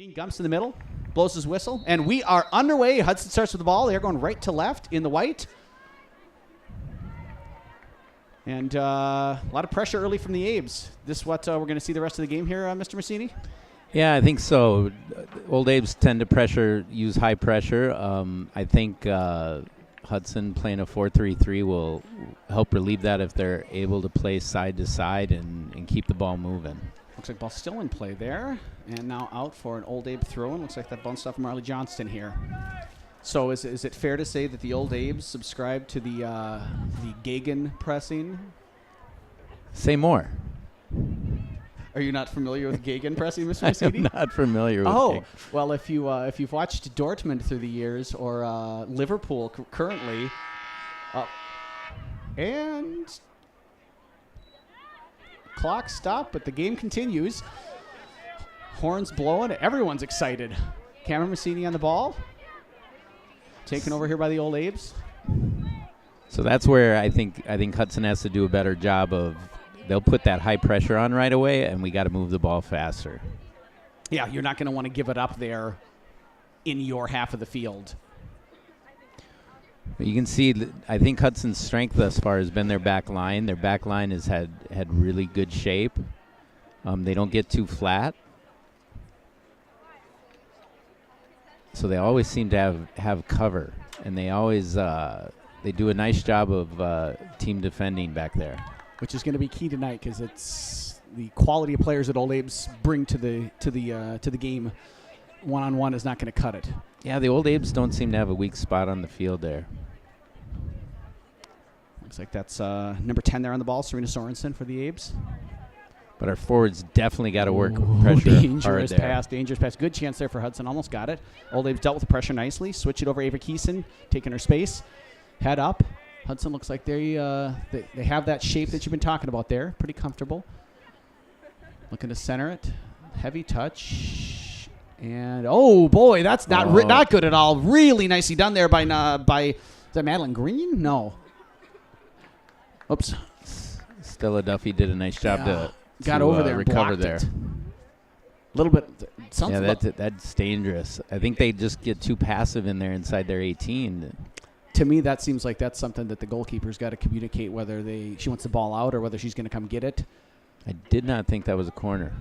Dean Gumps in the middle, blows his whistle, and we are underway. Hudson starts with the ball. They're going right to left in the white. And a lot of pressure early from the Abes. This what we're going to see the rest of the game here, Mr. Massini? Yeah, I think so. Old Abes tend to use high pressure. I think Hudson playing a 4-3-3 will help relieve that if they're able to play side to side and keep the ball moving. Looks like ball still in play there. And now out for an Old Abe throw-in. Looks like that bounced off Marley Johnston here. So is it fair to say that the Old Abes subscribe to the Gagan pressing? Say more. Are you not familiar with Gagan pressing, Mr. Massini? I'm not familiar with Gagan. Well, if you've watched Dortmund through the years or Liverpool currently, and clock stopped, but the game continues. Horns blowing. Everyone's excited. Cameron Massini on the ball. Taken over here by the Old Abes. So that's where I think Hudson has to do a better job of. They'll put that high pressure on right away, and we got to move the ball faster. Yeah, you're not going to want to give it up there in your half of the field. But you can see, I think Hudson's strength thus far has been their back line. Their back line has had really good shape. They don't get too flat. So they always seem to have cover, and they always they do a nice job of team defending back there, which is going to be key tonight because it's the quality of players that Old Abes bring to the game. One-on-one is not going to cut it. Yeah, the Old Abes don't seem to have a weak spot on the field there. Looks like that's number 10 there on the ball, Serena Sorensen for the Abes. But our forwards definitely got to work pressure dangerous pass. Good chance there for Hudson. Almost got it. Old Abes dealt with the pressure nicely. Switch it over Ava Keeson, taking her space. Head up. Hudson looks like they have that shape that you've been talking about there. Pretty comfortable. Looking to center it. Heavy touch. And, oh, boy, that's not good at all. Really nicely done there by is that Madeline Green? No. Oops. Stella Duffy did a nice job to got over there and recover blocked there. A little bit. That's dangerous. I think they just get too passive in there inside their 18. To me, that seems like that's something that the goalkeeper's got to communicate, whether she wants the ball out or whether she's going to come get it. I did not think that was a corner.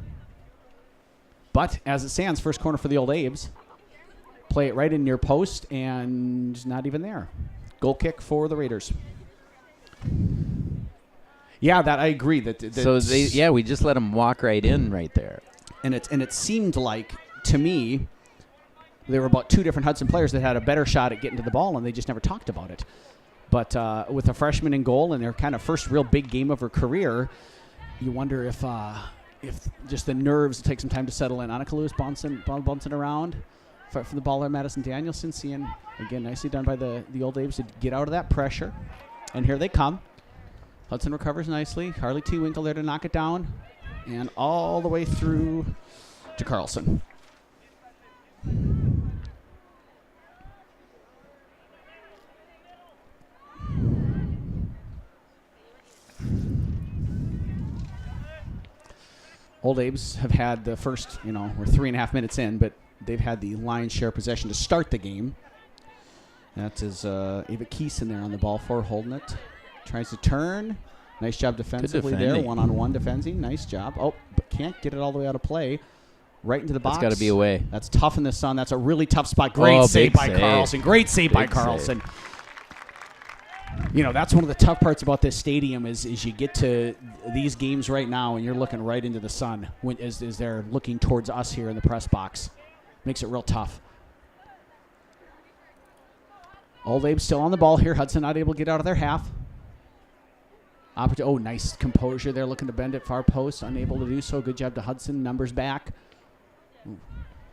But as it stands, first corner for the Old Abes. Play it right in near post and not even there. Goal kick for the Raiders. Yeah, that I agree. We just let them walk right in right there. And it seemed like, to me, there were about two different Hudson players that had a better shot at getting to the ball, and they just never talked about it. But with a freshman in goal and their kind of first real big game of her career, you wonder if just the nerves take some time to settle in. Annika Lewis bouncing around for the ball there. Madison Danielson seeing, again, nicely done by the Old Abes to get out of that pressure. And here they come. Hudson recovers nicely. Harley T. Winkle there to knock it down. And all the way through to Carlson. Old Abes have had the first, we're 3.5 minutes in, but they've had the lion's share possession to start the game. That is Ava Keeson there on the ball for holding it. Tries to turn. Nice job defensively there. One-on-one defending. Nice job. Oh, but can't get it all the way out of play. Right into the box. That's got to be away. That's tough in the sun. That's a really tough spot. Great save by Carlson. Great save by Carlson. That's one of the tough parts about this stadium is you get to these games right now and you're looking right into the sun as they're looking towards us here in the press box. Makes it real tough. Old Abe still on the ball here. Hudson not able to get out of their half. Nice composure there, looking to bend it far post, unable to do so. Good job to Hudson. Numbers back. Ooh.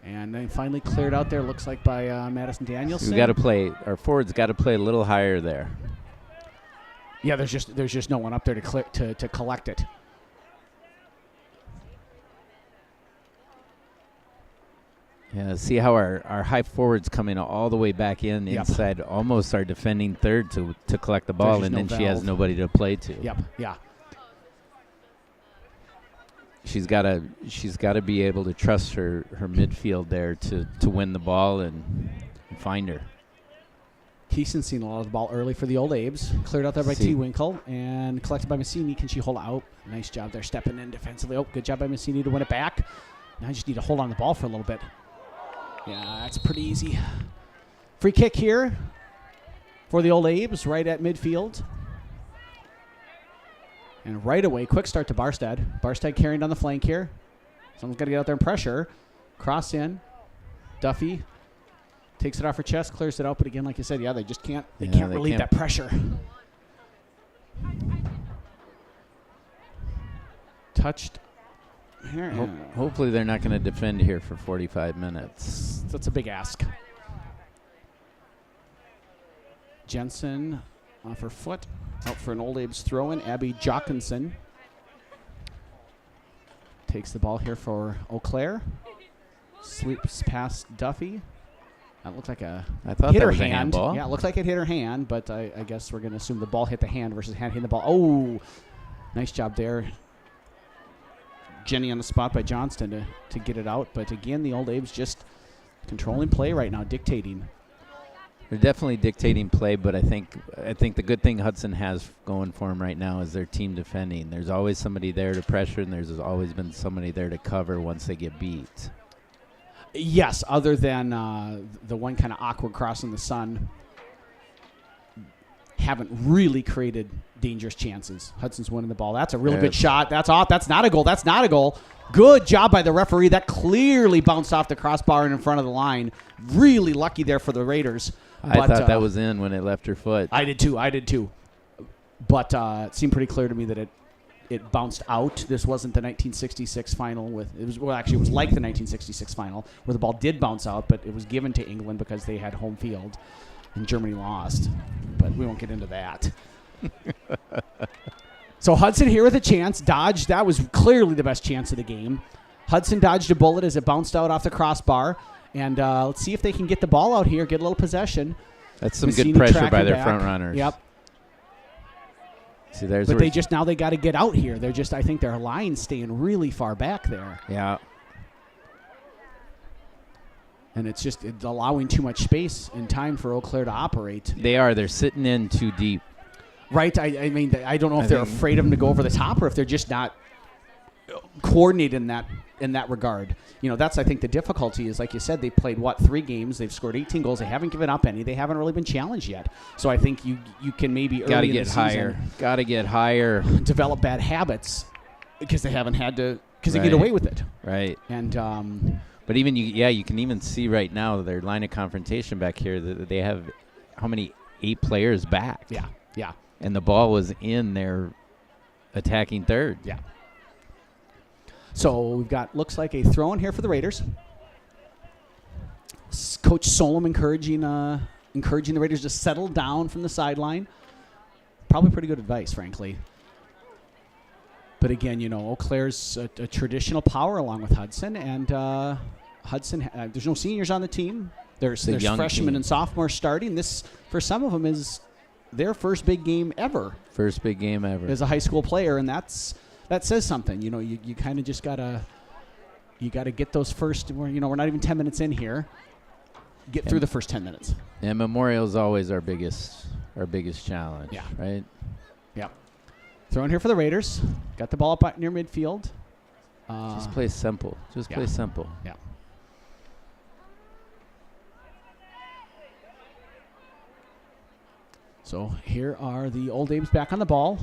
And then finally cleared out there, looks like by Madison Danielson. Our forwards got to play a little higher there. Yeah, there's just no one up there to collect it. Yeah, see how our high forwards coming all the way back inside almost our defending third to collect the ball, and then she has nobody to play to. Yep, yeah. she's got to be able to trust her midfield there to win the ball and find her. Keeson's seen a lot of the ball early for the Old Abes. Cleared out there by T. Winkle and collected by Massini. Can she hold out? Nice job there stepping in defensively. Oh, good job by Massini to win it back. Now I just need to hold on the ball for a little bit. Yeah, that's pretty easy. Free kick here for the Old Abes right at midfield. And right away, quick start to Barstad. Barstad carrying down the flank here. Someone's got to get out there and pressure. Cross in. Duffy takes it off her chest, clears it out. But again, like you said, they just can't. They can't relieve that pressure. Touched. Here. Hopefully they're not going to defend here for 45 minutes. That's a big ask. Jensen off her foot. Out for an Old Abes throw-in. Abby Jockinson takes the ball here for Eau Claire. Sweeps past Duffy. That looked like I thought hit that her was hand. a handball. Yeah, it looked like it hit her hand, but I guess we're going to assume the ball hit the hand versus hand hitting the ball. Oh, nice job there. Jenny on the spot by Johnston to get it out. But again, the Old Abes just controlling play right now, dictating. They're definitely dictating play, but I think the good thing Hudson has going for them right now is their team defending. There's always somebody there to pressure, and there's always been somebody there to cover once they get beat. Yes, other than the one kind of awkward cross in the sun, haven't really created dangerous chances. Hudson's winning the ball. That's a really good shot. That's off. That's not a goal. That's not a goal. Good job by the referee. That clearly bounced off the crossbar and in front of the line. Really lucky there for the Raiders. I thought that was in when it left her foot. I did too. But it seemed pretty clear to me that it bounced out. This wasn't the 1966 final it was like the 1966 final where the ball did bounce out, but it was given to England because they had home field and Germany lost. But we won't get into that. So Hudson here with a chance. Dodged. That was clearly the best chance of the game. Hudson dodged a bullet as it bounced out off the crossbar. And let's see if they can get the ball out here, get a little possession. That's some good pressure by their back. front runners. Yep. See, there's but they got to get out here. I think their line's staying really far back there. Yeah. And it's allowing too much space and time for Eau Claire to operate. They're sitting in too deep. Right. I mean, I don't know if they're afraid of them to go over the top or if they're just not coordinated in that regard. That's, I think, the difficulty is, like you said, they played 3 games. They've scored 18 goals. They haven't given up any. They haven't really been challenged yet. So I think you can maybe early in the season Got to get higher. Develop bad habits because they haven't had to, because they get away with it. Right. And but even you can even see right now their line of confrontation back here that they have how many 8 players back. Yeah. And the ball was in their attacking third. Yeah. So we've got, looks like a throw in here for the Raiders. Coach Solom encouraging the Raiders to settle down from the sideline. Probably pretty good advice, frankly. But again, Eau Claire's a traditional power along with Hudson. And Hudson, there's no seniors on the team. There's freshmen and sophomores starting. This, for some of them, is their first big game ever. First big game ever. As a high school player, and that says something. You kind of just gotta get those first. We're not even 10 minutes in here. Get through the first 10 minutes. And Memorial is always our biggest challenge. Yeah. Right. Yeah. Throwing here for the Raiders. Got the ball up near midfield. Just play simple. Play simple. Yeah. So here are the Old Abes back on the ball.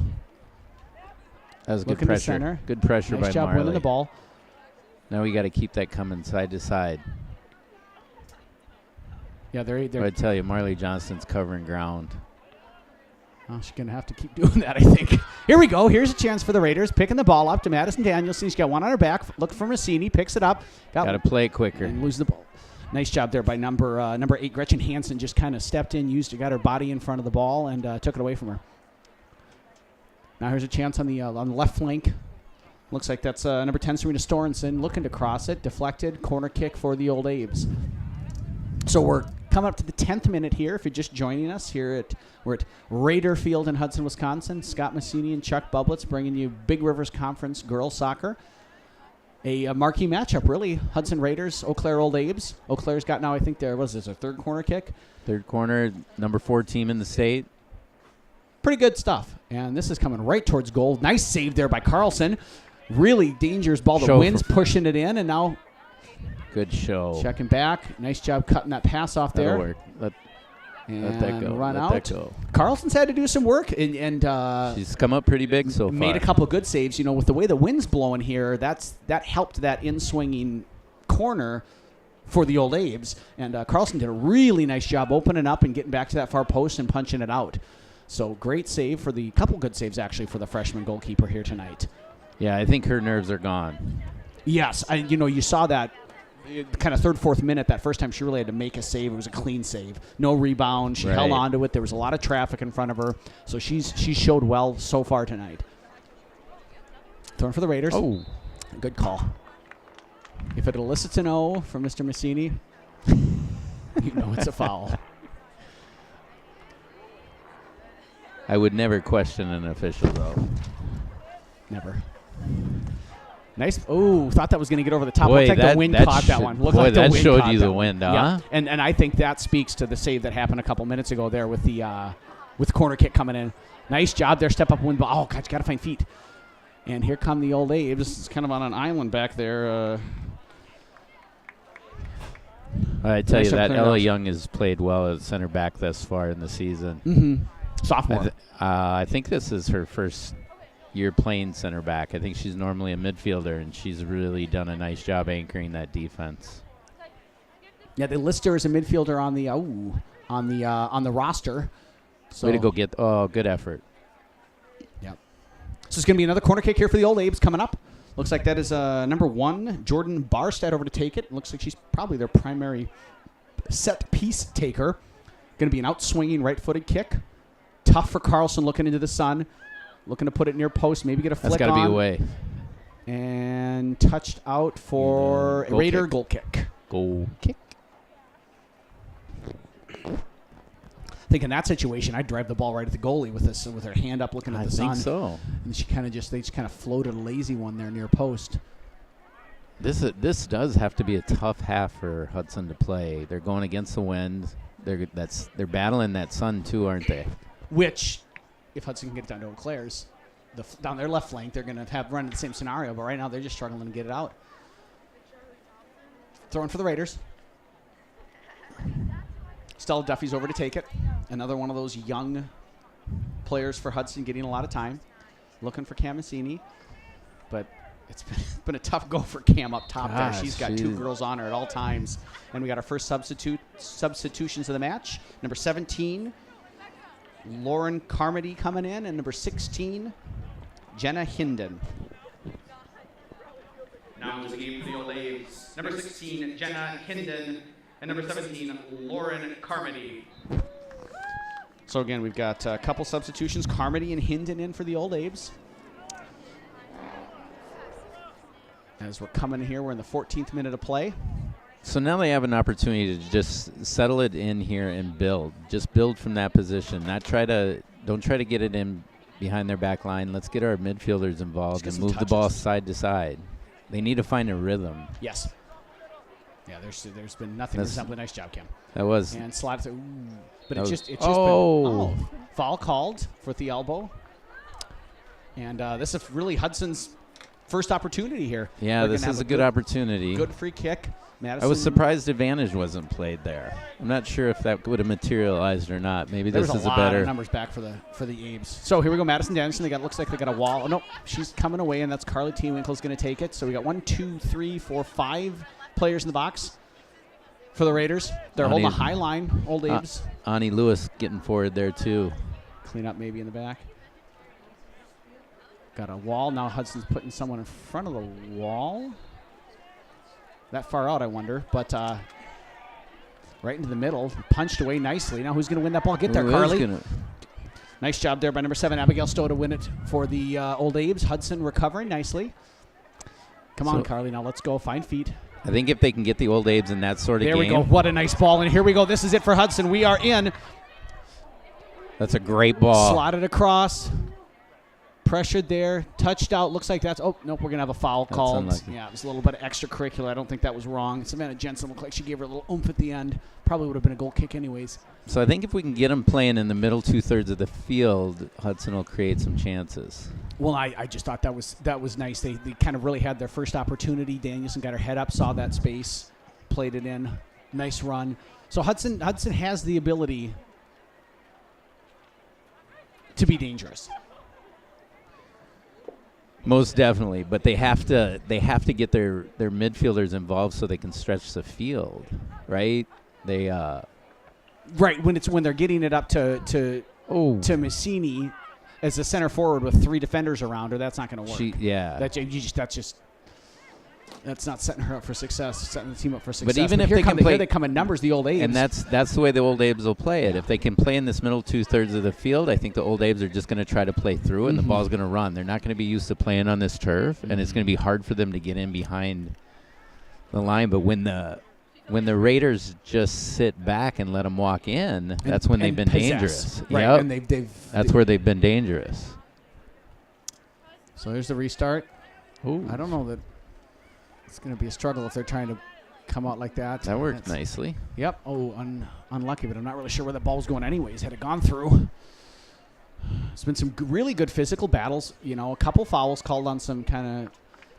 That was good pressure. Center. Good pressure nice by job Marley. winning the ball. Now we got to keep that coming side to side. Yeah, they're I tell you, Marley Johnston's covering ground. Oh, she's going to have to keep doing that, I think. Here we go. Here's a chance for the Raiders. Picking the ball up to Madison Danielson. She's got one on her back. Looking for Massini. Picks it up. Got to play it quicker. And lose the ball. Nice job there by number 8, Gretchen Hansen. Just kind of stepped in, got her body in front of the ball, and took it away from her. Now here's a chance on the left flank. Looks like that's number 10, Serena Storensen, looking to cross it. Deflected. Corner kick for the Old Abes. So we're coming up to the 10th minute here. If you're just joining us, we're at Raider Field in Hudson, Wisconsin. Scott Massini and Chuck Bublitz bringing you Big Rivers Conference girls soccer. a marquee matchup, really. Hudson Raiders, Eau Claire Old Abe's. Eau Claire's got now, I think their third corner kick. Third corner, number 4 team in the state. Pretty good stuff. And this is coming right towards goal. Nice save there by Carlson. Really dangerous ball. The wind's pushing it in, and now good show. Checking back. Nice job cutting that pass off there. That'll work. Let that go. Run let out. That go. Carlson's had to do some work, and she's come up pretty big so far. Made a couple of good saves. You know, with the way the wind's blowing here, that helped that in-swinging corner for the Old Abe's. And Carlson did a really nice job opening up and getting back to that far post and punching it out. So great save for the couple good saves actually for the freshman goalkeeper here tonight. Yeah, I think her nerves are gone. Yes, you saw that kind of third, fourth minute, that first time she really had to make a save. It was a clean save. No rebound. She held on to it. There was a lot of traffic in front of her. So she showed well so far tonight. Throwing for the Raiders. Oh. Good call. If it elicits an O from Mr. Massini, you know it's a foul. I would never question an official, though. Never. Nice. Oh, thought that was going to get over the top. Boy, Looked like the wind caught that one. Looked boy, like the that wind showed caught you that the one. wind, huh? Yeah. And I think that speaks to the save that happened a couple minutes ago there with the corner kick coming in. Nice job there. Step up wind ball. Oh, God, you got to find feet. And here come the Old Abe's. It's kind of on an island back there. I tell you that Ella Young has played well at center back thus far in the season. Mm-hmm. Sophomore. I think this is her first year playing center back. I think she's normally a midfielder, and she's really done a nice job anchoring that defense. Yeah, they list her as a midfielder on the roster. So way to go get! Oh, good effort. Yep. So it's going to be another corner kick here for the Old Abe's coming up. Looks like that is number 1, Jordan Barstead, over to take it. Looks like she's probably their primary set piece taker. Going to be an out-swinging right-footed kick. Tough for Carlson looking into the sun. Looking to put it near post, maybe get a flick on. That's got to be away. And touched out for a Raider goal kick. Goal kick. I think in that situation, I'd drive the ball right at the goalie with her hand up looking at the sun. I think so. And they just kind of floated a lazy one there near post. This does have to be a tough half for Hudson to play. They're going against the wind. They're battling that sun too, aren't they? Which, if Hudson can get it down to Eau Claire's, down their left flank, they're going to have run the same scenario. But right now, they're just struggling to get it out. Throwing for the Raiders. Stella Duffy's over to take it. Another one of those young players for Hudson getting a lot of time. Looking for Camassini. But it's been a tough go for Cam up top there. She's got 2 girls on her at all times. And we got our first substitutions of the match. Number 17, Lauren Carmody coming in. And number 16, Jenna Hinden. Now into the game for the Old Abe's. Number 16, Jenna Hinden. And number 17, Lauren Carmody. So again, we've got a couple substitutions. Carmody and Hinden in for the Old Abe's. As we're coming in here, we're in the 14th minute of play. So now they have an opportunity to just settle it in here and build. Just build from that position. Don't try to get it in behind their back line. Let's get our midfielders involved and move the ball side to side. They need to find a rhythm. Yes. Yeah, there's been nothing resembling. Nice job, Cam. That was. And slide it. But it's just been foul called for the elbow. And this is really Hudson's first opportunity here. Yeah, this is a good opportunity. Good free kick. Madison. I was surprised advantage wasn't played there. I'm not sure if that would have materialized or not. Maybe this is a better. There's a lot of numbers back for the Abe's. So here we go, Madison Dennison. Looks like they got a wall. Oh, no, she's coming away, and that's Carly Tewinkle's going to take it. So we got 1, 2, 3, 4, 5 players in the box for the Raiders. They're holding a high line, Old Abe's. Ani Lewis getting forward there, too. Clean up maybe in the back. Got a wall. Now Hudson's putting someone in front of the wall. That far out, I wonder. But right into the middle. Punched away nicely. Now who's going to win that ball? Get there, Carly. Nice job there by number 7, Abigail Stowe, to win it for the Old Abe's. Hudson recovering nicely. Come on, Carly. Now let's go. Find feet. I think if they can get the Old Abe's in that sort of game. There we go. What a nice ball. And here we go. This is it for Hudson. We are in. That's a great ball. Slotted across. Pressured there, touched out. Looks like that's. Oh nope, we're gonna have a foul called. Unlucky. Yeah, it was a little bit of extracurricular. I don't think that was wrong. Savannah Jensen looked like she gave her a little oomph at the end. Probably would have been a goal kick anyways. So I think if we can get them playing in the middle 2/3 of the field, Hudson will create some chances. Well, I just thought that was nice. They kind of really had their first opportunity. Danielson got her head up, saw that space, played it in. Nice run. So Hudson has the ability to be dangerous. Most definitely, but they have to get their midfielders involved so they can stretch the field, right? They right when they're getting it up to Messini as a center forward with 3 defenders around her. That's not going to work. That's not setting her up for success. Setting the team up for success. But even if here they can play, here they come in numbers. The Old A's, and that's the way the Old A's will play it. If they can play in this middle 2/3 of the field, I think the Old A's are just going to try to play through, and the ball's going to run. They're not going to be used to playing on this turf, and it's going to be hard for them to get in behind the line. But when the Raiders just sit back and let them walk in, that's when they've been dangerous. Right, yep. and that's where they've been dangerous. So here's the restart. Ooh. I don't know that it's going to be a struggle if they're trying to come out like that. That worked nicely. Yep. Oh, unlucky, but I'm not really sure where the ball's going anyways. Had it gone through. It's been some really good physical battles. You know, a couple fouls called on some kind of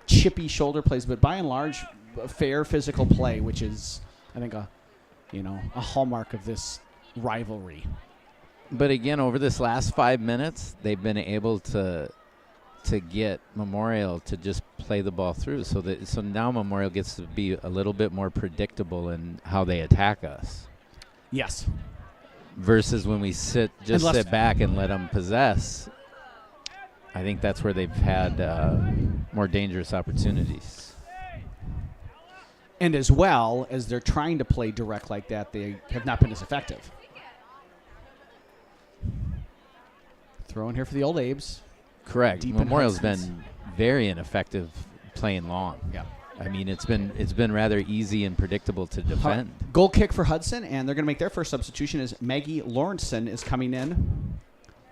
chippy shoulder plays, but by and large, a fair physical play, which is, I think, a hallmark of this rivalry. But again, over this last 5 minutes, they've been able to get Memorial to just play the ball through. So now Memorial gets to be a little bit more predictable in how they attack us. Yes. Versus when we sit back and let them possess. I think that's where they've had more dangerous opportunities. And as well as they're trying to play direct like that, they have not been as effective. Throw in here for the Old Abe's. Correct. Memorial's been very ineffective playing long. Yeah. I mean, it's been rather easy and predictable to defend. Goal kick for Hudson, and they're going to make their first substitution as Maggie Lawrenson is coming in.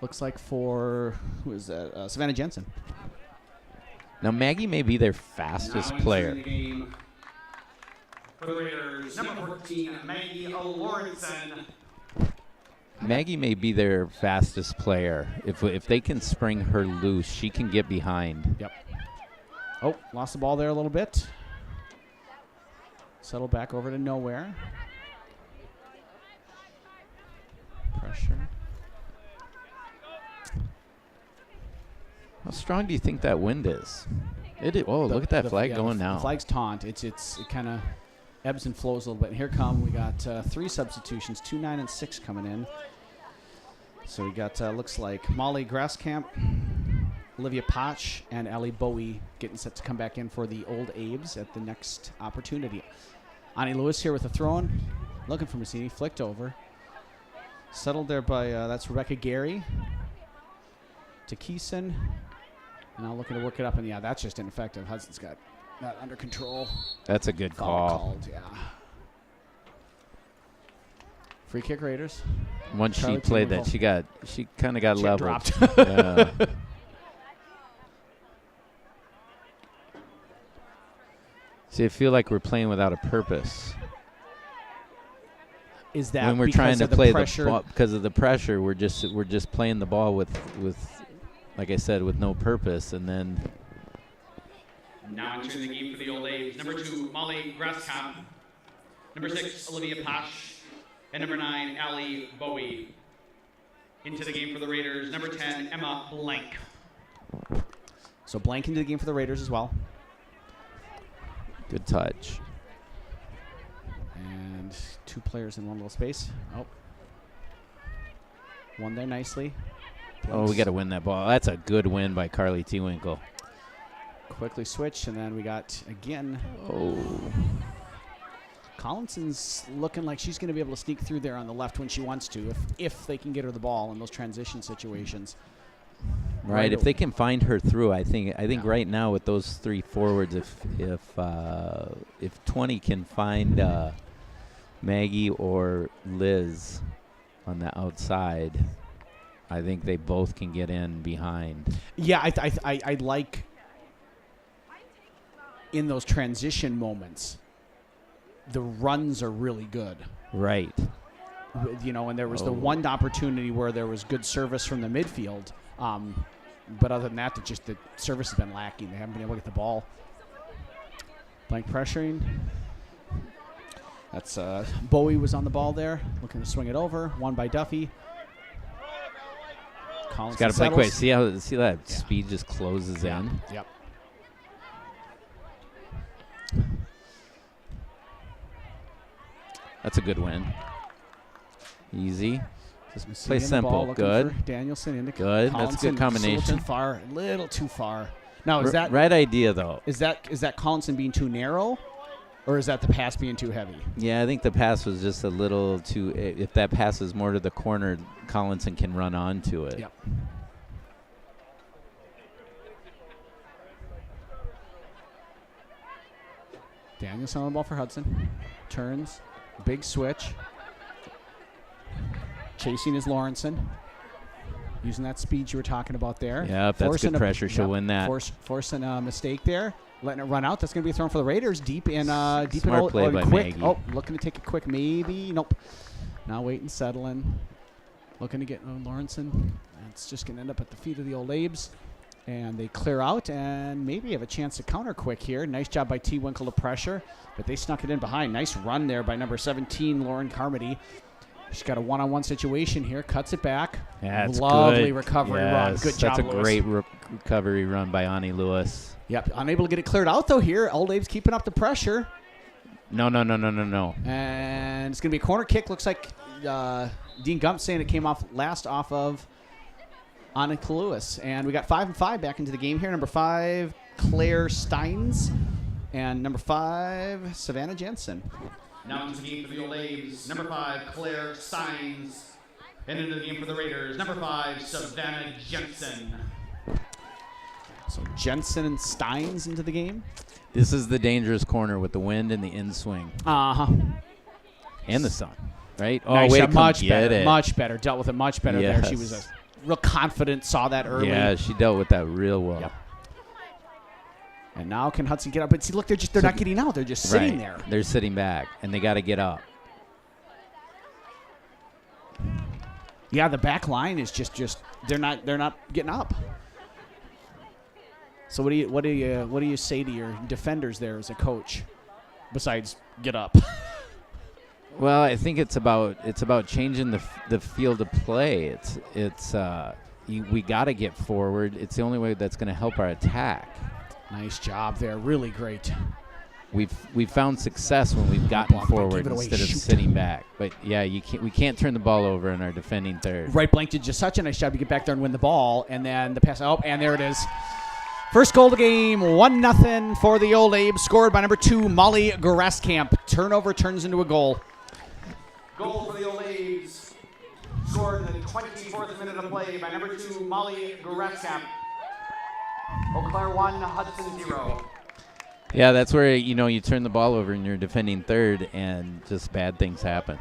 Looks like for, who is that? Savannah Jensen. Now, Maggie may be their fastest player. For the Raiders, number 14, Maggie Lawrenson. Maggie may be their fastest player. If they can spring her loose, she can get behind. Yep. Oh, lost the ball there a little bit. Settle back over to nowhere. Pressure. How strong do you think that wind is? Look at that flag going now. The flag's taunt. It kind of ebbs and flows a little bit. And here we got 3 substitutions, 2, 9, and 6 coming in. So we got, looks like Molly Grasskamp, Olivia Potch, and Allie Bowie getting set to come back in for the Old Abe's at the next opportunity. Ani Lewis here with a throw-in, looking for Messini, flicked over. Settled there by, that's Rebecca Gary to Keeson. Now looking to work it up, and that's just ineffective. Hudson's got that under control. That's a good call. Called, yeah. Free kick Raiders. Once she played that, she kind of got leveled. Dropped. See, I feel like we're playing without a purpose. Is that when we're trying to play the ball because of the pressure? We're just playing the ball with, like I said, with no purpose, and then. Now entering the game for the Old A's, number 2, Molly Grasskamp, number 6, Olivia Posh, and number 9, Allie Bowie. Into the game for the Raiders, number 10, Emma Blank. So Blank into the game for the Raiders as well. Good touch. And 2 players in one little space. Oh. One there nicely. Oh, we got to win that ball. That's a good win by Carly Tewinkle. Quickly switch, and then we got, again, Collinson's looking like she's going to be able to sneak through there on the left when she wants to, if they can get her the ball in those transition situations. Right, if they can find her through, I think right now with those 3 forwards, if 20 can find Maggie or Liz on the outside, I think they both can get in behind. Yeah, I like in those transition moments, the runs are really good. Right. You know, and there was the one opportunity where there was good service from the midfield. But other than that, the service has been lacking. They haven't been able to get the ball. Blank pressuring. That's Bowie was on the ball there, looking to swing it over. Won by Duffy. Collins Got to play quick. See that speed just closes in. Yep. That's a good win. Easy. Just play the simple. Ball, good. Danielson into good. Collinson. That's a good combination. A little too far. Now is that right idea though? Is that Collinson being too narrow, or is that the pass being too heavy? Yeah, I think the pass was just a little too. If that pass is more to the corner, Collinson can run onto it. Yep. Danielson on the ball for Hudson. Turns. Big switch. Chasing is Lawrenson. Using that speed you were talking about there. Yeah, if that's good pressure, she'll win that. Forcing a mistake there. Letting it run out. That's going to be a throw for the Raiders. Deep in. Smart play by quick. Maggie. Oh, looking to take it quick. Maybe. Nope. Now waiting, settling. Looking to get Lawrenson. It's just going to end up at the feet of the Old Abes. And they clear out and maybe have a chance to counter quick here. Nice job by T. Winkle to pressure, but they snuck it in behind. Nice run there by number 17, Lauren Carmody. She's got a one-on-one situation here. Cuts it back. Yeah, it's lovely good. recovery run. Good job, That's a Lewis. great recovery run by Ani Lewis. Yep, unable to get it cleared out though here. Old Abe's keeping up the pressure. No. And it's going to be a corner kick. Looks like Dean Gump saying it came off of Annika Lewis. And we got 5 and 5 back into the game here. Number 5, Claire Steins. And number 5, Savannah Jensen. Now into the game for the Old Abes, number 5, Claire Steins. And into the game for the Raiders, number 5, Savannah Jensen. So Jensen and Steins into the game. This is the dangerous corner with the wind and the in-swing. Uh-huh. And the sun, right? Oh, nice, way to come much get better. it. Much better. Dealt with it much better there. Yes. She was real confident, saw that early. Yeah, she dealt with that real well. Yep. And now can Hudson get up? But see, look, they're not getting out. They're just sitting there. They're sitting back, and they got to get up. Yeah, the back line is just they're not getting up. So what do you say to your defenders there as a coach, besides get up? Well, I think it's about changing the field of play. We got to get forward. It's the only way that's going to help our attack. Nice job there, really great. We've found success when we've gotten forward instead of sitting back. But yeah, we can't turn the ball over in our defending third. Right, Blank did just such a nice job to get back there and win the ball, and then the pass. Oh, and there it is. First goal of the game, 1-0 for the Old Abe, scored by number 2, Molly Goreskamp. Turnover turns into a goal. Goal for the Old Abes, scored in the 24th minute of play by number 2, Molly Goreskamp. Eau Claire 1, Hudson 0. Yeah, that's where you turn the ball over in your defending third, and just bad things happen.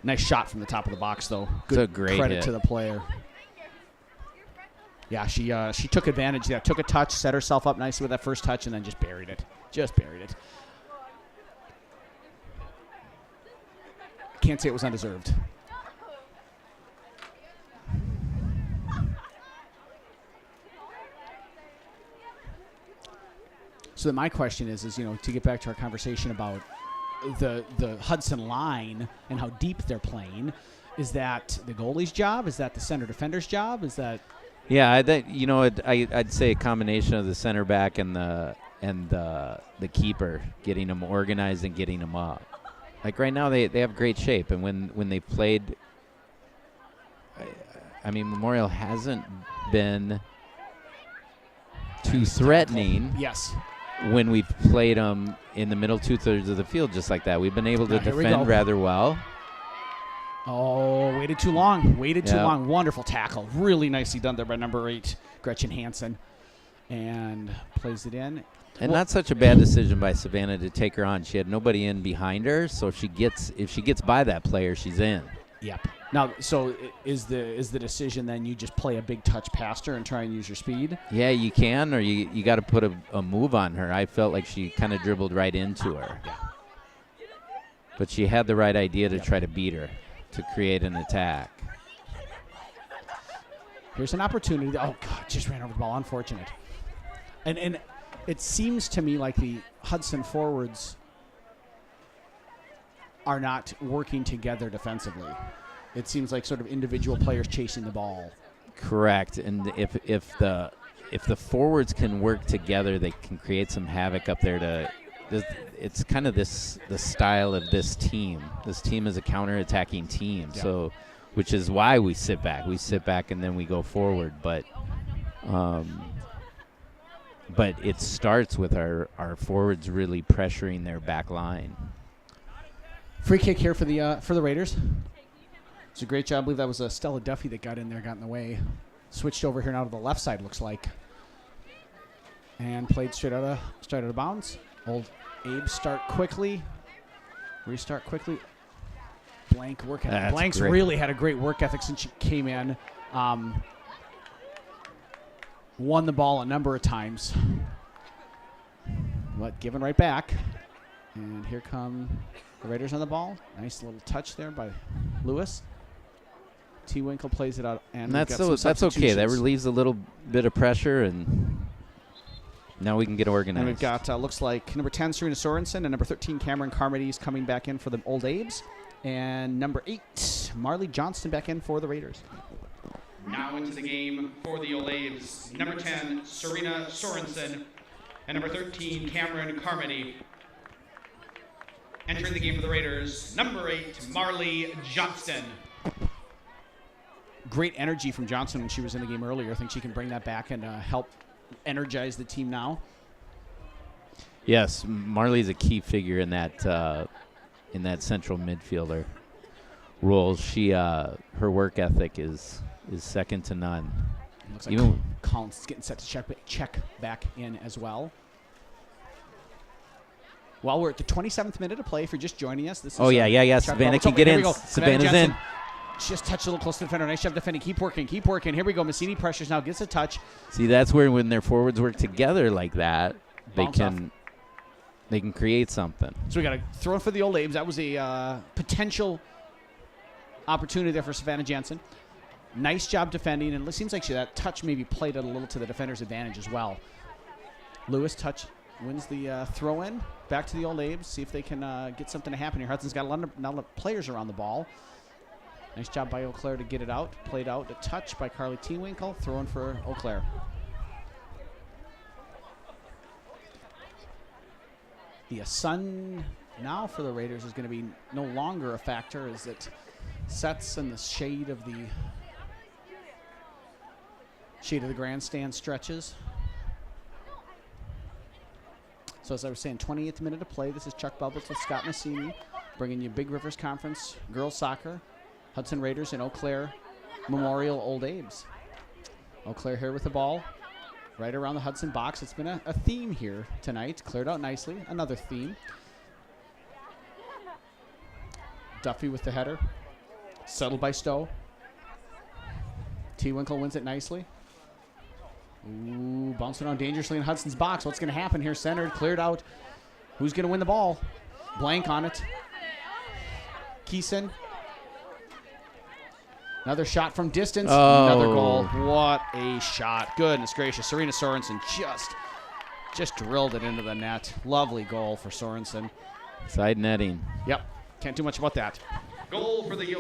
Nice shot from the top of the box, though. It's a Good great credit hit. to the player. Yeah, she took advantage there. Took a touch, set herself up nicely with that first touch, and then just buried it. Can't say it was undeserved. So then my question is to get back to our conversation about the Hudson line and how deep they're playing, is that the goalie's job? Is that the center defender's job? Is that? Yeah, I'd say a combination of the center back and the keeper, getting them organized and getting them up. Like right now, they have great shape, and when they played, Memorial hasn't been too threatening. Yes. When we've played them in the middle 2/3 of the field, just like that, we've been able to defend rather well. Oh, waited too long. Too long. Wonderful tackle. Really nicely done there by number 8, Gretchen Hansen. And plays it in. And not such a bad decision by Savannah to take her on. She had nobody in behind her, so if she gets by that player, she's in. Yep. Now, so is the decision then you just play a big touch past her and try and use your speed? Yeah, you can, or you got to put a move on her. I felt like she kind of dribbled right into her. Yeah. But she had the right idea to try to beat her, to create an attack. Here's an opportunity. Oh, God, just ran over the ball. Unfortunate. And it seems to me like the Hudson forwards are not working together defensively. It seems like sort of individual players chasing the ball. Correct. And if the forwards can work together, they can create some havoc up there. It's kind of the style of this team. This team is a counter-attacking team, so which is why we sit back. We sit back and then we go forward. But it starts with our forwards really pressuring their back line. Free kick here for the Raiders. It's a great job. I believe that was Stella Duffy that got in there, got in the way. Switched over here now to the left side, looks like. And played straight out of bounds. Old Abe start quickly. Restart quickly. Blank work ethic. That's Blank's great. really had a great work ethic since she came in. Won the ball a number of times. But given right back. And here come the Raiders on the ball. Nice little touch there by Lewis. T. Winkle plays it out. And that's okay. That relieves a little bit of pressure, and now we can get organized. And we've got, looks like, number 10, Serena Sorensen, and number 13, Cameron Carmody is coming back in for the Old Abes. And number 8, Marley Johnston back in for the Raiders. Now into the game for the Old Abes. Number 10, Serena Sorensen, and number 13, Cameron Carmody. Entering the game for the Raiders, number 8, Marley Johnston. Great energy from Johnson when she was in the game earlier. I think she can bring that back and help energize the team now. Yes, Marley's a key figure in that central midfielder role. She her work ethic is second to none. Looks like Collins is getting set to check back in as well. Well, we're at the 27th minute of play. If you're just joining us, this is Savannah can get in. Savannah's in. Just touched a little close to the defender. Nice job defending. Keep working. Here we go. Massini pressures now. Gets a touch. See, that's where when their forwards work together like that, they Bounce can create something. So we got a throw in for the Old Abes. That was a potential opportunity there for Savannah Jansen. Nice job defending, and it seems like that touch maybe played it a little to the defender's advantage as well. Lewis wins the throw in. Back to the Old Abes. See if they can get something to happen here. Hudson's got a lot of players around the ball. Nice job by Eau Claire to get it out. Played out. A touch by Carly T. Winkle. Throw in for Eau Claire. The sun now for the Raiders is going to be no longer a factor as it sets in the shade of the grandstand stretches. So as I was saying, 28th minute of play. This is Chuck Bubbles with Scott Massini, bringing you Big Rivers Conference girls soccer. Hudson Raiders and Eau Claire Memorial Old Abes. Eau Claire here with the ball, right around the Hudson box. It's been a theme here tonight. Cleared out nicely. Another theme. Duffy with the header. Settled by Stowe. T. Winkle wins it nicely. Ooh, bouncing on dangerously in Hudson's box. What's going to happen here? Centered, cleared out. Who's going to win the ball? Blank on it. Keeson. Another shot from distance. Another goal. What a shot. Goodness gracious. Serena Sorensen just drilled it into the net. Lovely goal for Sorensen. Side netting. Yep. Can't do much about that. Goal for the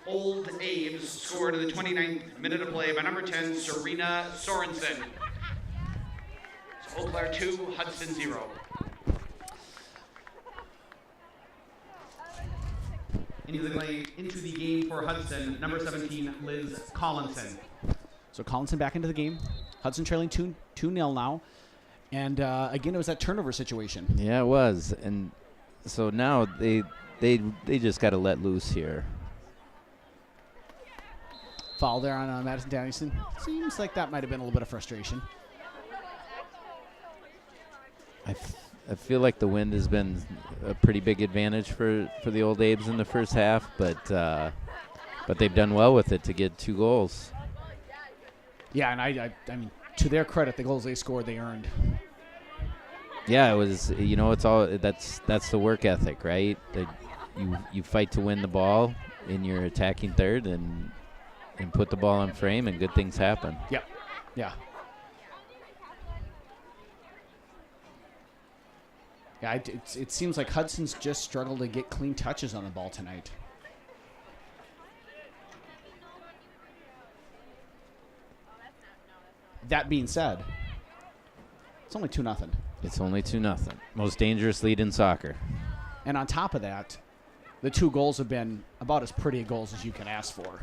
Old Abes, scored in the 29th minute of play by number 10, Serena Sorensen. So Eau Claire 2, Hudson 0. Into the game for Hudson, number 17, Liz Collinson. So Collinson back into the game. Hudson trailing 2-0 now. And again, it was that turnover situation. Yeah, it was. And so now they just got to let loose here. Foul there on Madison Danielson. Seems like that might have been a little bit of frustration. I feel like the wind has been a pretty big advantage for the Old Abes in the first half, but they've done well with it to get 2 goals. Yeah, and I mean, to their credit, the goals they scored, they earned. Yeah, it was. It's all that's the work ethic, right? That you fight to win the ball in your attacking third and put the ball in frame, and good things happen. Yep. Yeah. Yeah, it seems like Hudson's just struggled to get clean touches on the ball tonight. That being said, it's only 2-0. It's only 2-0. Most dangerous lead in soccer. And on top of that, the 2 goals have been about as pretty goals as you can ask for.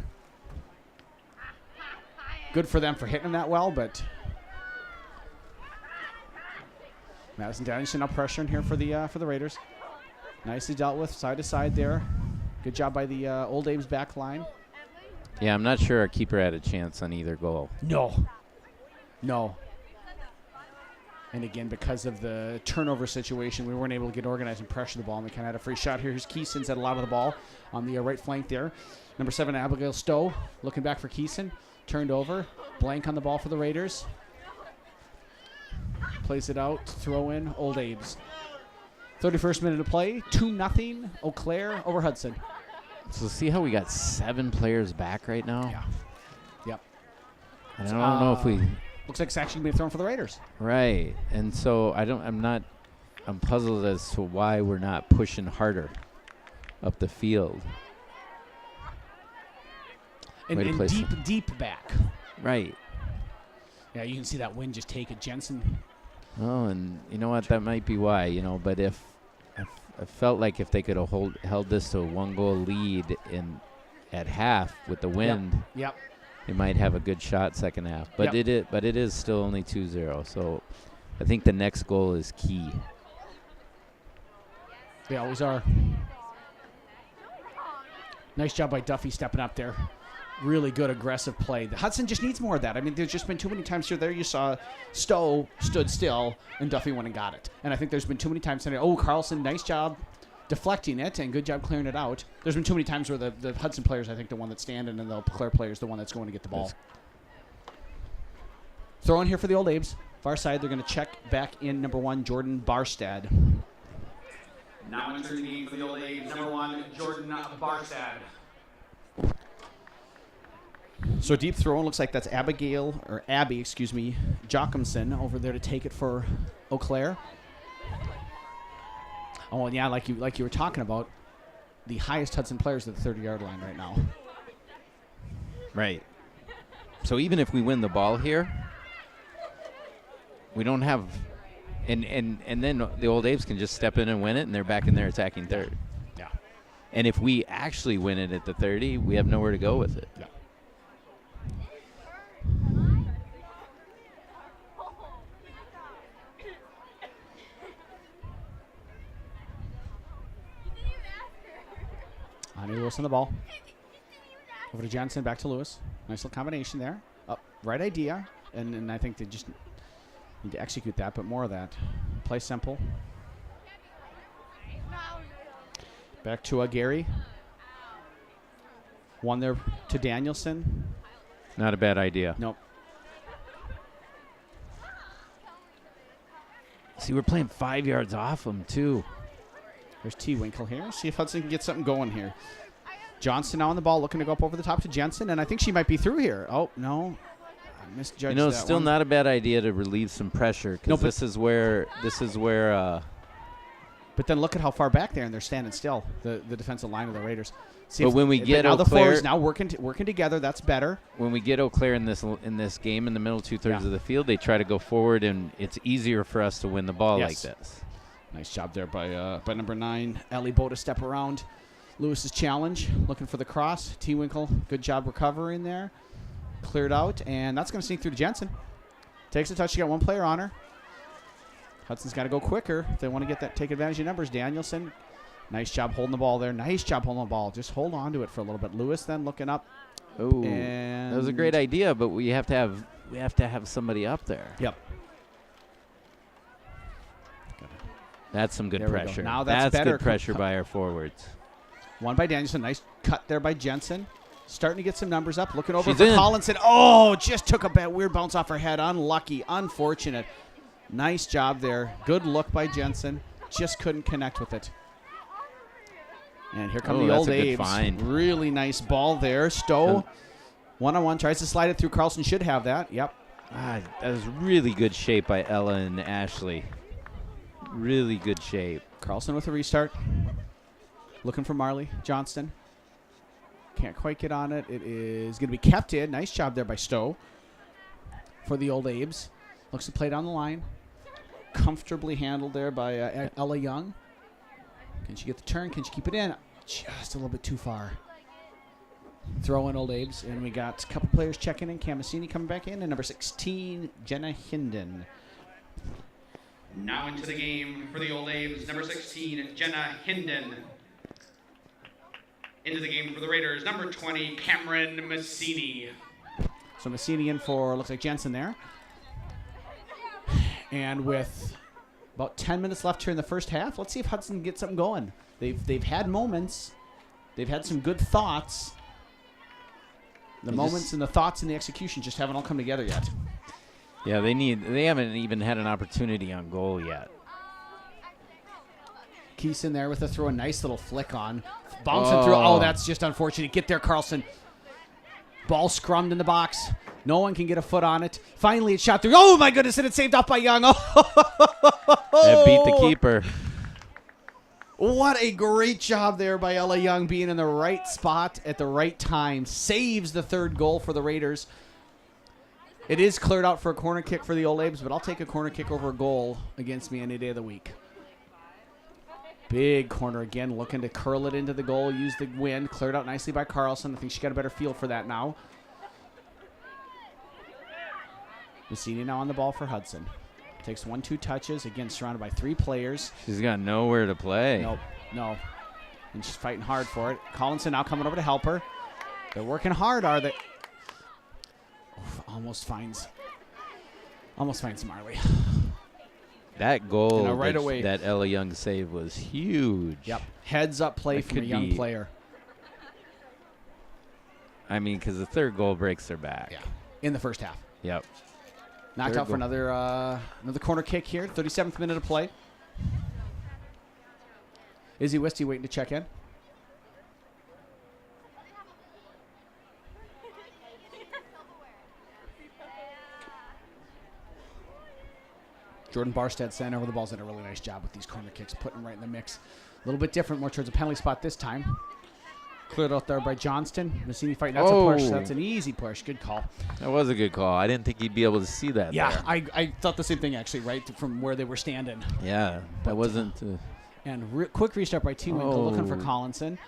Good for them for hitting them that well, but Madison Danielson up pressure in here for the Raiders. Nicely dealt with side to side there. Good job by the Old Abe's back line. Yeah, I'm not sure our keeper had a chance on either goal. No. And again, because of the turnover situation, we weren't able to get organized and pressure the ball, and we kind of had a free shot here. Here's Keeson's had a lot of the ball on the right flank there. Number 7, Abigail Stowe, looking back for Keeson. Turned over. Blank on the ball for the Raiders. Plays it out. Throw in. Old Abe's. 31st minute of play. 2-0. Eau Claire over Hudson. So see how we got 7 players back right now? Yeah. Yep. And I don't know if we... Looks like it's actually going to be thrown for the Raiders. Right. And so I'm puzzled as to why we're not pushing harder up the field. And deep back. Right. Yeah, you can see that wind just take it. Jensen. Oh, and you know what? That might be why, But if I felt like if they could have held this to a 1-goal lead at half with the wind, Yep. they might have a good shot second half. But it is still only 2-0. So I think the next goal is key. They always are. Nice job by Duffy stepping up there. Really good aggressive play. The Hudson just needs more of that. I mean, there's just been too many times here. There you saw Stowe stood still and Duffy went and got it. And I think there's been too many times tonight. Oh, Carlson, nice job deflecting it and good job clearing it out. There's been too many times where the Hudson player's, I think, the one that's standing, and the Clare player's the one that's going to get the ball. Throw in here for the Old Abes. Far side, they're going to check back in number 1, Jordan Barstad. Now entering the game for the Old Abes, number 1, Jordan Barstad. So deep throw, looks like that's Abby, Jochimson over there to take it for Eau Claire. Oh, and yeah, like you were talking about, the highest Hudson players at the 30-yard line right now. Right. So even if we win the ball here, we don't have, and then the Old Abes can just step in and win it, and they're back in their attacking third. Yeah. And if we actually win it at the 30, we have nowhere to go with it. Yeah. Ani Lewis on the ball. Over to Johnson, back to Lewis. Nice little combination there. Right idea. And I think they just need to execute that, but more of that. Play simple. Back to Gary. One there to Danielson. Not a bad idea. Nope. See, we're playing 5 yards off them, too. There's T. Winkle here. See if Hudson can get something going here. Johnson now on the ball, looking to go up over the top to Jensen, and I think she might be through here. Oh, no. I misjudged that it's still one. not a bad idea to relieve some pressure, because this is where but then look at how far back there, and they're standing still, the defensive line of the Raiders. See, but when we get now Eau the Claire, forwards now working together, that's better. When we get Eau Claire in this game in the middle 2/3 of the field, they try to go forward, and it's easier for us to win the ball like this. Nice job there by number 9, Ellie Bow to step around Lewis's challenge, looking for the cross. T. Winkle, good job recovering there. Cleared out, and that's going to sneak through to Jensen. Takes a touch. You got one player on her. Hudson's got to go quicker if they want to get that, take advantage of numbers. Danielson, nice job holding the ball there. Nice job holding the ball. Just hold on to it for a little bit. Lewis then looking up. Oh, that was a great idea, but we have to have somebody up there. Yep. That's some good There we go. pressure. Now that's better. good pressure by our forwards. One by Danielson. Nice cut there by Jensen. Starting to get some numbers up. Looking over She's for in. Collinson. Oh, just took a weird bounce off her head. Unlucky. Unfortunate. Nice job there. Good look by Jensen. Just couldn't connect with it. And here come the that's Old a good Aves. find. Really nice ball there. Stowe, one-on-one, tries to slide it through. Carlson should have that. Yep. That was really good shape by Ella and Ashley. Really good shape. Carlson with a restart. Looking for Marley Johnston. Can't quite get on it. It is going to be kept in. Nice job there by Stowe for the Old Aves. Looks to play down the line. Comfortably handled there by Ella Young. Can she get the turn? Can she keep it in? Just a little bit too far. Throw in Old Aves. And we got a couple players checking in. Camasini coming back in. And number 16, Jenna Hinden. Now into the game for the Old Aves, number 16, Jenna Hinden. Into the game for the Raiders, number 20, Cameron Massini. So Massini in for, looks like Jensen there. And with about 10 minutes left here in the first half, let's see if Hudson can get something going. They've had moments. They've had some good thoughts. The moments and the thoughts and the execution just haven't all come together yet. Yeah, they haven't even had an opportunity on goal yet. Keeson there with a throw, a nice little flick on. Bouncing through. Oh, that's just unfortunate. Get there, Carlson. Ball scrummed in the box. No one can get a foot on it. Finally, it's shot through. Oh, my goodness, and it's saved off by Young. That beat the keeper. What a great job there by Ella Young, being in the right spot at the right time. Saves the third goal for the Raiders. It is cleared out for a corner kick for the Old Aves, but I'll take a corner kick over a goal against me any day of the week. Big corner again, looking to curl it into the goal, use the wind. Cleared out nicely by Carlson. I think she got a better feel for that now. Massini now on the ball for Hudson. Takes 1-2 touches. Again, surrounded by 3 players. She's got nowhere to play. Nope, no. And she's fighting hard for it. Collinson now coming over to help her. They're working hard, are they? Oof, almost finds Marley. That goal right away. that Ella Young save was huge. Yep. Heads up play That from a could young be- player. I mean, because the third goal breaks their back. Yeah. In the first half. Yep. Knocked Third out for goal. another corner kick here. 37th minute of play. Izzy Wisty waiting to check in. Jordan Barstead sent over the balls. Did a really nice job with these corner kicks, putting them right in the mix. A little bit different, more towards a penalty spot this time. Cleared out there by Johnston. Massini fighting. That's a push. Oh. That's an easy push. Good call. That was a good call. I didn't think he'd be able to see that. Yeah, there. I thought the same thing, actually, right from where they were standing. Yeah, that wasn't. And quick restart by T. Winkle, looking for Oh. Collinson.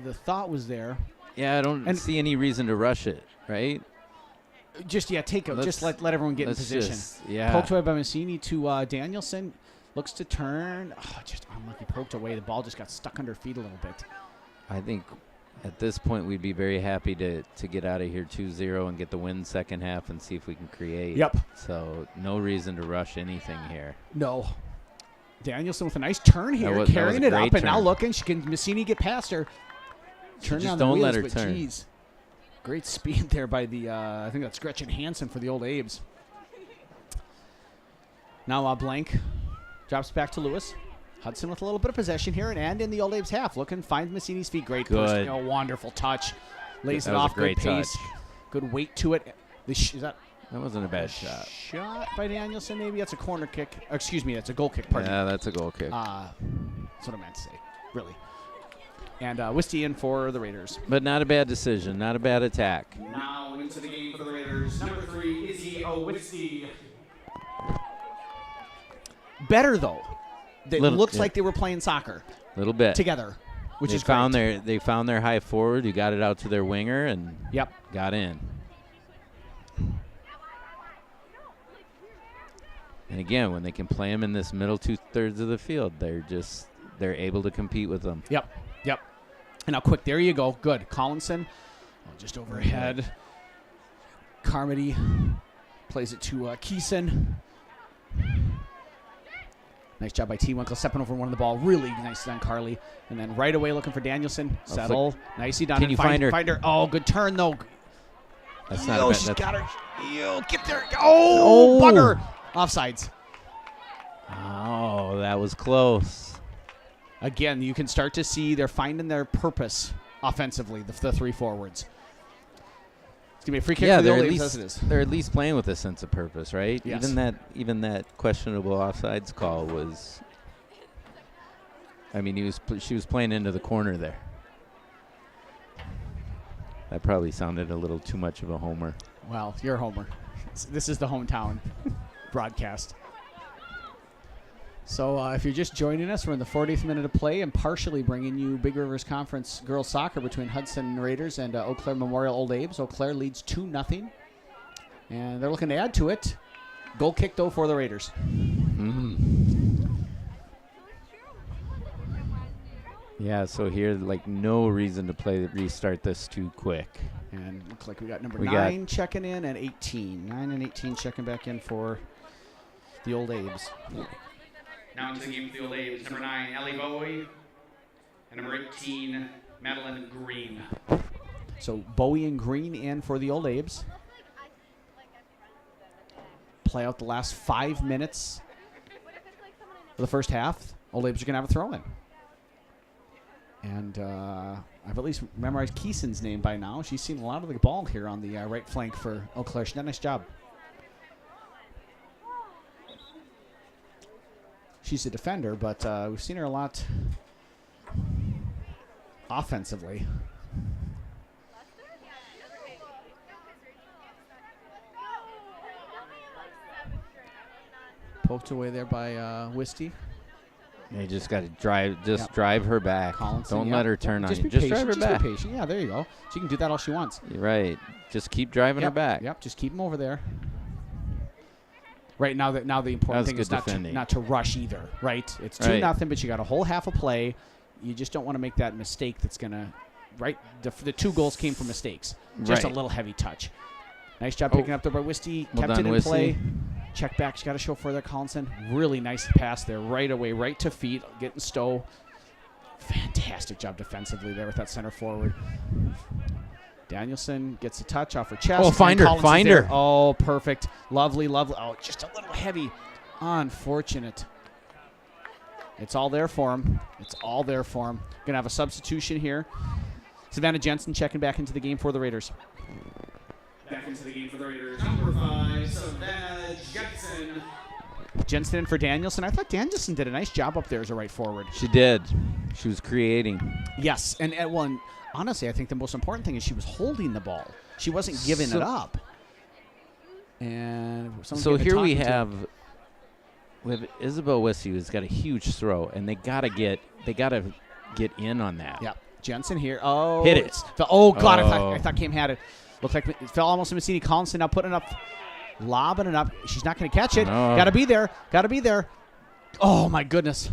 The thought was there. Yeah, I don't see any reason to rush it, right? Just let everyone get in Let's position. Yeah. Poked away by Massini to Danielson. Looks to turn. Oh, just unlucky. Poked away. The ball just got stuck under her feet a little bit. I think at this point we'd be very happy to get out of here 2-0 and get the win second half and see if we can create. Yep. So no reason to rush anything here. No. Danielson with a nice turn here, That was a carrying it up, great and now turn. looking. Can Massini get past her? Turn Just down the don't let wheels, her but turn. geez. Great speed there by the, I think that's Gretchen Hansen for the Old Aves. Now Blank drops back to Lewis. Hudson with a little bit of possession here, and in the Old Aves half, looking, finds Massini's feet. Great push. Good. Oh, wonderful touch. Lays That it was a off, great good pace. touch. Good weight to it. Is that That wasn't a bad shot. shot by Danielson, maybe? That's a corner kick. Excuse me, that's a goal kick. Pardon me. Yeah, that's a goal kick. That's what I meant to say, really. And Wisty in for the Raiders. But not a bad decision. Not a bad attack. Now into the game for the Raiders, number 3, Izzy Owitsi. Better, though. It Little- looks yeah. like they were playing soccer A little bit. together, which they is found great. they found their high forward. You got it out to their winger and Yep. got in. And again, when they can play them in this middle 2/3 of the field, they're able to compete with them. Yep. And now quick, there you go. Good. Collinson, just overhead. Carmody plays it to Keeson. Nice job by T. Winkle stepping over one of the ball. Really nice on Carly. And then right away looking for Danielson. Settle. Nicely done. Can you find her? Find her. Oh, good turn, though. That's not a bad. She's got her. Get there. Oh, bugger. Offsides. Oh, that was close. Again, you can start to see they're finding their purpose offensively, the three forwards. It's going to be a free kick for the Old A's as it is. They're at least playing with a sense of purpose, right? Yes. Even that questionable offsides call was. I mean, she was playing into the corner there. That probably sounded a little too much of a homer. Well, you're a homer. This is the hometown broadcast. So if you're just joining us, we're in the 40th minute of play and partially bringing you Big Rivers Conference girls soccer between Hudson Raiders and Eau Claire Memorial Old Abe's. Eau Claire leads 2-0, and they're looking to add to it. Goal kick, though, for the Raiders. Yeah, so here, like, no reason to restart this too quick. And looks like we got number 9 checking in and 18. 9 and 18 checking back in for the Old Abe's. Now into the game for the Old A's. Number 9, Ellie Bowie. And number 18, Madeline Green. So Bowie and Green in for the Old Abe's. Play out the last 5 minutes of the first half. Old Abe's are going to have a throw-in. And I've at least memorized Keeson's name by now. She's seen a lot of the ball here on the right flank for Eau Claire. She did a nice job. She's a defender, but we've seen her a lot offensively. Poked away there by Wisty. They just got to drive her back. Collinson, Don't let her turn on you. Just drive her back. Be patient. Yeah, there you go. She can do that all she wants. You're right. Just keep driving her back. Yep, just keep them over there. Right now, the important thing is not to rush either. Right, it's 2-0, but you got a whole half of play. You just don't want to make that mistake. That's gonna The 2 goals came from mistakes. Just a little heavy touch. Nice job picking up there by Wisty. Kept it in play. Check back. She's got to show further. Collinson. Really nice pass there. Right away. Right to feet. Getting Stowe. Fantastic job defensively there with that center forward. Danielson gets a touch off her chest. Oh, find her. Oh, perfect. Lovely. Oh, just a little heavy. Unfortunate. It's all there for him. Going to have a substitution here. Savannah Jensen checking back into the game for the Raiders. Back into the game for the Raiders. Number 5, Savannah Jensen. Jensen in for Danielson. I thought Danielson did a nice job up there as a right forward. She did. She was creating. Yes, and at one, honestly, I think the most important thing is she was holding the ball. She wasn't giving it up. And so here we have Isabel Wisty, who's got a huge throw, and they gotta get in on that. Yep. Jensen here. Oh, hit it. Oh God, I thought Kim had it. Looked like it fell almost to Massini. Collinson now putting it up, lobbing it up. She's not going to catch it. No. Got to be there. Oh my goodness.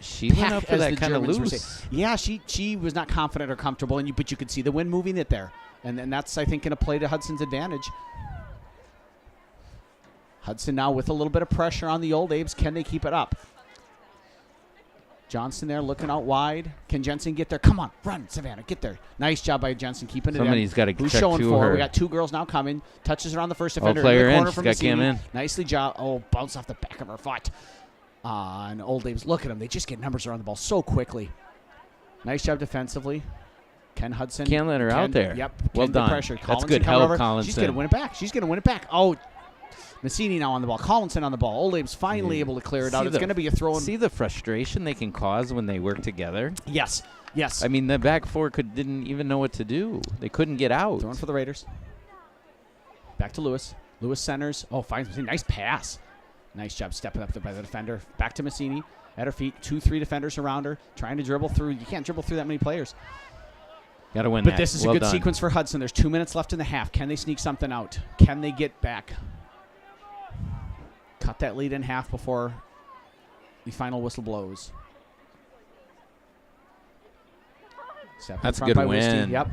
She went up for that kind of loose. Yeah, she was not confident or comfortable, but you could see the wind moving it there, and that's I think going to play to Hudson's advantage. Hudson now with a little bit of pressure on the Old Abe's. Can they keep it up? Johnson there looking out wide. Can Jensen get there? Come on, run, Savannah, get there. Nice job by Jensen keeping it in. Somebody's got to Who's check showing to for her. We got 2 girls now coming. Touches her on the first defender. Player in the corner in. from She's got Cam in. Nicely job. Oh, bounce off the back of her foot. And Old Abe's, look at them. They just get numbers around the ball so quickly. Nice job defensively. Ken Hudson. Can't let her out there. Yep. Well done. Pressure. That's good help, Collinson. She's going to win it back. Oh, Massini now on the ball. Collinson on the ball. Old Abe's finally able to clear it out. It's going to be a throw. See the frustration they can cause when they work together? Yes. I mean, the back 4 didn't even know what to do. They couldn't get out. Throwing for the Raiders. Back to Lewis. Lewis centers. Oh, finds Massini. Nice pass. Nice job stepping up there by the defender. Back to Massini. At her feet. 2-3 defenders around her. Trying to dribble through. You can't dribble through that many players. Got to win But that. this is well a good done. sequence for Hudson. There's 2 minutes left in the half. Can they sneak something out? Can they get back? Cut that lead in half before the final whistle blows. That's a good win. Wisty. Yep.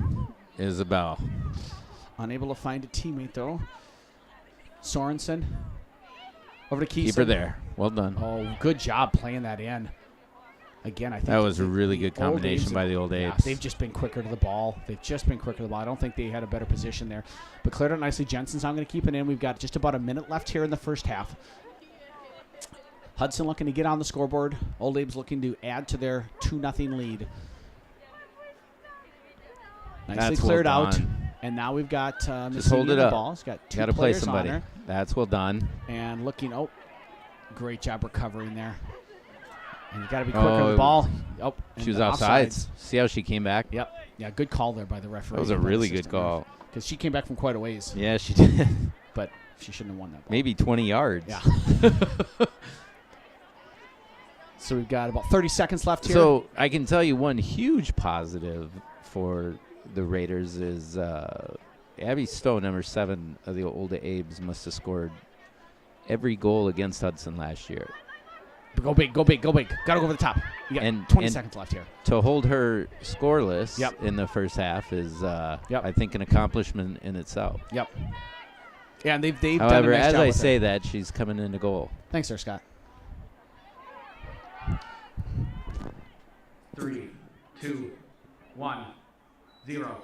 Over to Keeson. Keep her there. Well done. Oh, good job playing that in. Again, I think That was a really good the Old combination Abes- by the Old yeah, Apes. they've just been quicker to the ball. I don't think they had a better position there. But cleared it nicely. Jensen's now going to keep it in. We've got just about a minute left here in the first half. Hudson looking to get on the scoreboard. Old Abes looking to add to their 2-0 lead. Nicely That's cleared well out. done. And now we've got Just hold it the up. ball. He's got two Got to play players somebody. on her. That's well done. And looking, great job recovering there. And you got to be quicker to Oh, the ball. Oh, She was and offsides. See how she came back? Yep. Yeah, good call there by the referee. That was a really good call. Because she came back from quite a ways, Yeah, she did. but she shouldn't have won that ball. Maybe 20 yards. Yeah. So we've got about 30 seconds left here. So I can tell you one huge positive for the Raiders is Abby Stowe, number 7 of the Old Abes, must have scored every goal against Hudson last year. Go big, go big, go big. Got to go over the top. You got And- 20 and- seconds left here. To hold her scoreless Yep. in the first half is, Yep. I think, an accomplishment in itself. Yep. Yeah, and they've done However, a nice as job I with her. say that, she's coming into goal. Thanks, sir, Scott. 3, 2, 1, 0.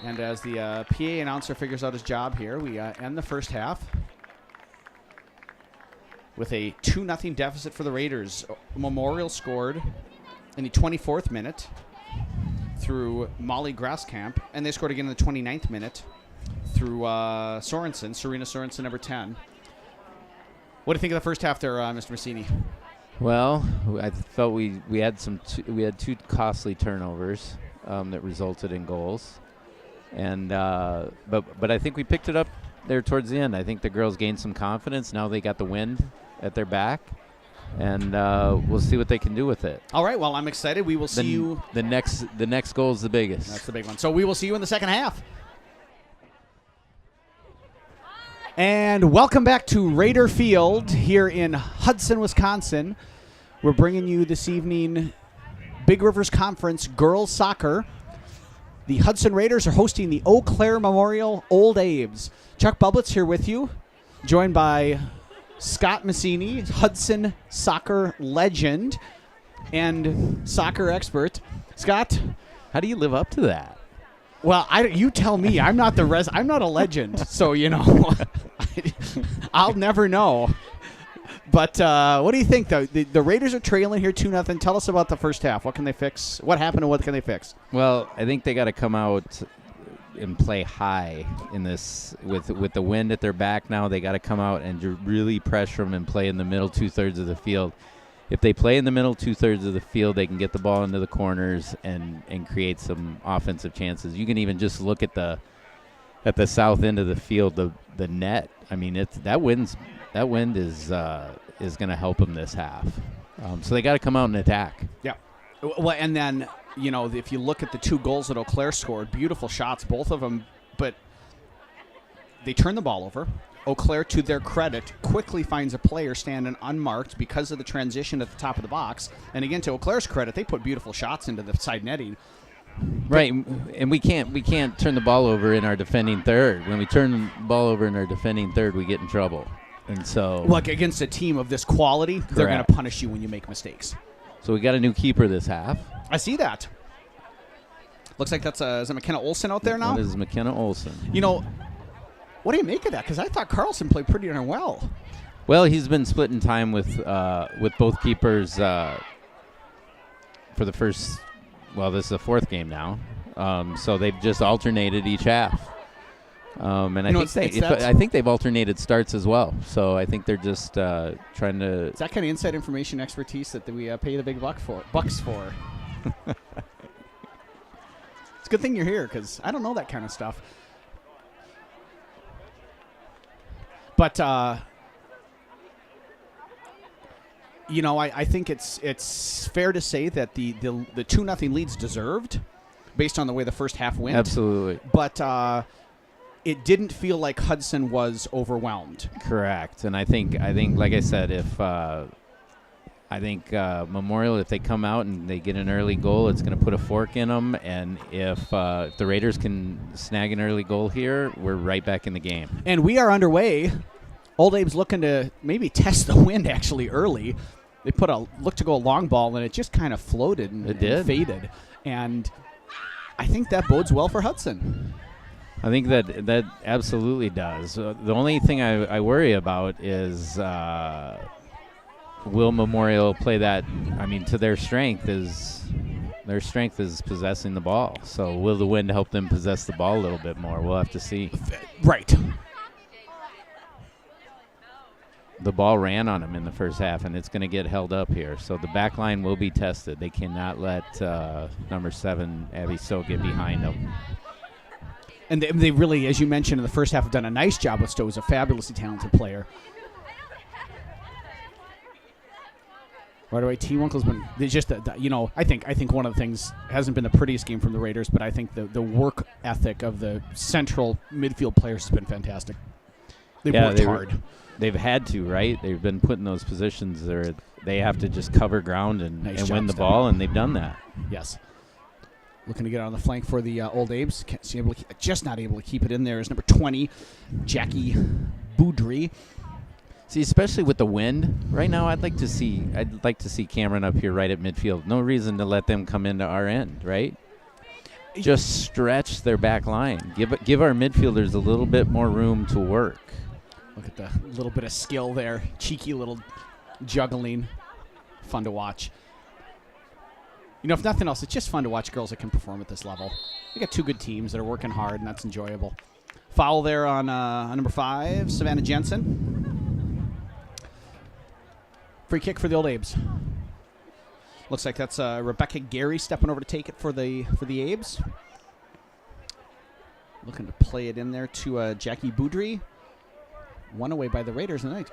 And as the PA announcer figures out his job here, we end the first half with a 2-0 deficit for the Raiders. Memorial scored in the 24th minute through Molly Grasskamp, and they scored again in the 29th minute through Serena Sorensen, number 10. What do you think of the first half there, Mr. Massini? Well, I felt we had two costly turnovers that resulted in goals, and but I think we picked it up there towards the end. I think the girls gained some confidence. Now they got the wind at their back, and we'll see what they can do with it. All right, well, I'm excited. We will see you. The next goal is the biggest. That's the big one. So we will see you in the second half. And welcome back to Raider Field here in Hudson, Wisconsin. We're bringing you this evening Big Rivers Conference girls soccer. The Hudson Raiders are hosting the Eau Claire Memorial Old Abes. Chuck Bublitz here with you, joined by Scott Massini, Hudson soccer legend and soccer expert. Scott, How do you live up to that? well, you tell me. I'm not I'm not a legend, so I'll never know. But what do you think, though? The Raiders are trailing here 2-0. Tell us about the first half. What can they fix? What happened and what can they fix? Well, I think they got to come out and play high in this with the wind at their back now. They got to come out and really pressure them and play in the middle 2/3 of the field. If they play in the middle 2/3 of the field, they can get the ball into the corners and create some offensive chances. You can even just look at the south end of the field, the net. I mean, that wind is going to help them this half. So they got to come out and attack. Yeah. Well, and then, if you look at the 2 goals that Eau Claire scored, beautiful shots, both of them, but they turn the ball over. Eau Claire, to their credit, quickly finds a player standing unmarked because of the transition at the top of the box. And again, to Eau Claire's credit, they put beautiful shots into the side netting. Right, and we can't turn the ball over in our defending third. When we turn the ball over in our defending third, we get in trouble. And so, Look, against a team of this quality, they're going to Correct. punish you when you make mistakes. so we got a new keeper this half. I see that. Looks like that's is it McKenna Olsen out there now? That is McKenna Olsen. What do you make of that? Because I thought Carlson played pretty darn well. Well, he's been splitting time with both keepers for the first. Well, this is the 4th game now, so they've just alternated each half. And I think they've alternated starts as well. So I think they're just trying to. It's that kind of inside information expertise that we pay the big bucks for. It's a good thing you're here because I don't know that kind of stuff. But I think it's fair to say that the 2-0 lead's deserved, based on the way the first half went. Absolutely. But it didn't feel like Hudson was overwhelmed. Correct. And I think like I said, if Memorial, if they come out and they get an early goal, it's going to put a fork in them. And if the Raiders can snag an early goal here, we're right back in the game. And we are underway Old Abe's looking to maybe test the wind actually early. They looked to go a long ball, and it just kind of floated and faded. And I think that bodes well for Hudson. I think that absolutely does. The only thing I worry about is will Memorial play that? I mean, to their strength is possessing the ball. So will the wind help them possess the ball a little bit more? We'll have to see. Right. The ball ran on them in the first half, and it's going to get held up here. So the back line will be tested. They cannot let number 7, Abby Stowe, get behind them. And they really, as you mentioned in the first half, have done a nice job with Stowe. He's a fabulously talented player. Right away, T. Winkle's been just, I think one of the things hasn't been the prettiest game from the Raiders, but I think the work ethic of the central midfield players has been fantastic. They've worked hard. They've had to, right? They've been put in those positions where they have to just cover ground and win the ball, and they've done that. Yes. Looking to get on the flank for the Old Abes. Just not able to keep it in there is number 20, Jackie Boudry. See, especially with the wind right now, I'd like to see Cameron up here right at midfield. No reason to let them come into our end, right? Just stretch their back line. Give our midfielders a little bit more room to work. Look at the little bit of skill there. Cheeky little juggling. Fun to watch. If nothing else, it's just fun to watch girls that can perform at this level. We got two good teams that are working hard, and that's enjoyable. Foul there on number 5, Savannah Jensen. Free kick for the Old Abes. Looks like that's Rebecca Gary stepping over to take it for the Abes. Looking to play it in there to Jackie Boudry. One away by the Raiders, and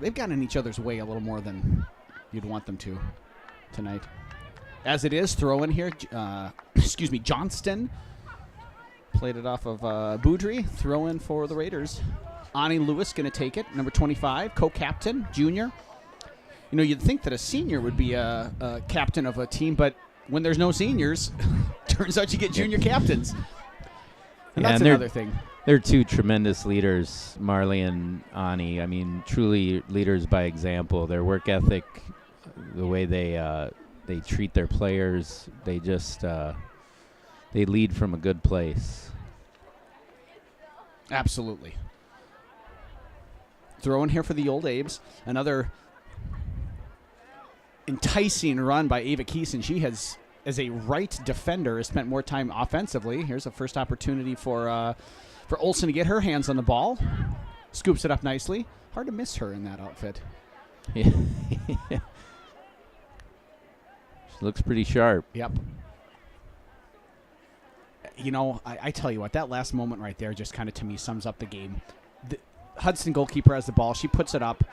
they've gotten in each other's way a little more than you'd want them to tonight. As it is, throw in here, Johnston played it off of Boudry. Throw in for the Raiders. Ani Lewis going to take it, number 25, co-captain, junior. You'd think that a senior would be a captain of a team, but when there's no seniors, turns out you get junior captains. And that's another thing. They're two tremendous leaders, Marley and Ani. I mean, truly leaders by example. Their work ethic, the way they treat their players, they just they lead from a good place. Absolutely. Throw in here for the Old Abes. Another enticing run by Ava Keeson. She has, as a right defender, has spent more time offensively. Here's a first opportunity for Olsen to get her hands on the ball. Scoops it up nicely. Hard to miss her in that outfit. Yeah. She looks pretty sharp. Yep. I tell you what, that last moment right there just kind of, to me, sums up the game. The Hudson goalkeeper has the ball. She puts it up.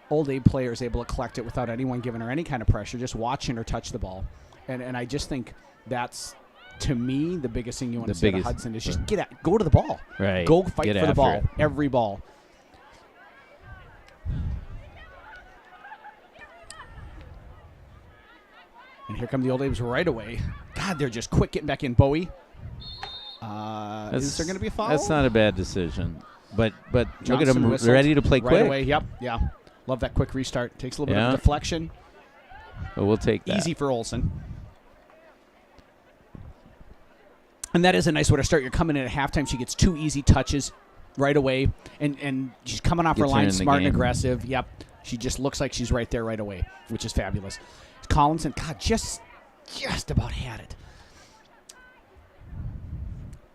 Old Abe player is able to collect it without anyone giving her any kind of pressure, just watching her touch the ball. And I just think that's, to me, the biggest thing you want to see out of Hudson is just go to the ball. Right. Go fight for the ball. Every ball. And here come the Old Abes right away. God, they're just quick getting back in. Bowie. Is there going to be a foul? That's not a bad decision. But look at them ready to play quick. Right away, yep, yeah. Love that quick restart. Takes a little bit of deflection. But we'll take that. Easy for Olsen. And that is a nice way to start. You're coming in at halftime. She gets 2 easy touches right away. And she's coming off her line smart and aggressive. Yep. She just looks like she's right there right away, which is fabulous. Collinson, God, just about had it.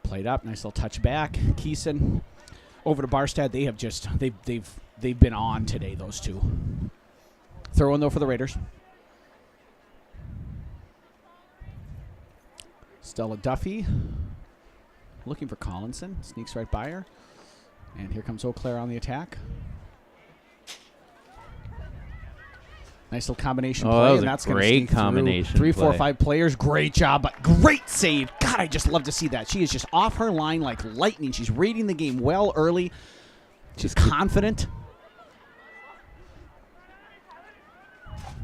Played up. Nice little touch back. Keeson over to Barstad. They have just they've been on today, those two. Throw in though for the Raiders. Stella Duffy looking for Collinson. Sneaks right by her. And here comes Eau Claire on the attack. Nice little combination play. That was and that's a great combination. 3, 4, 5 players. Great job. Great save. God, I just love to see that. She is just off her line like lightning. She's reading the game well early. She's confident.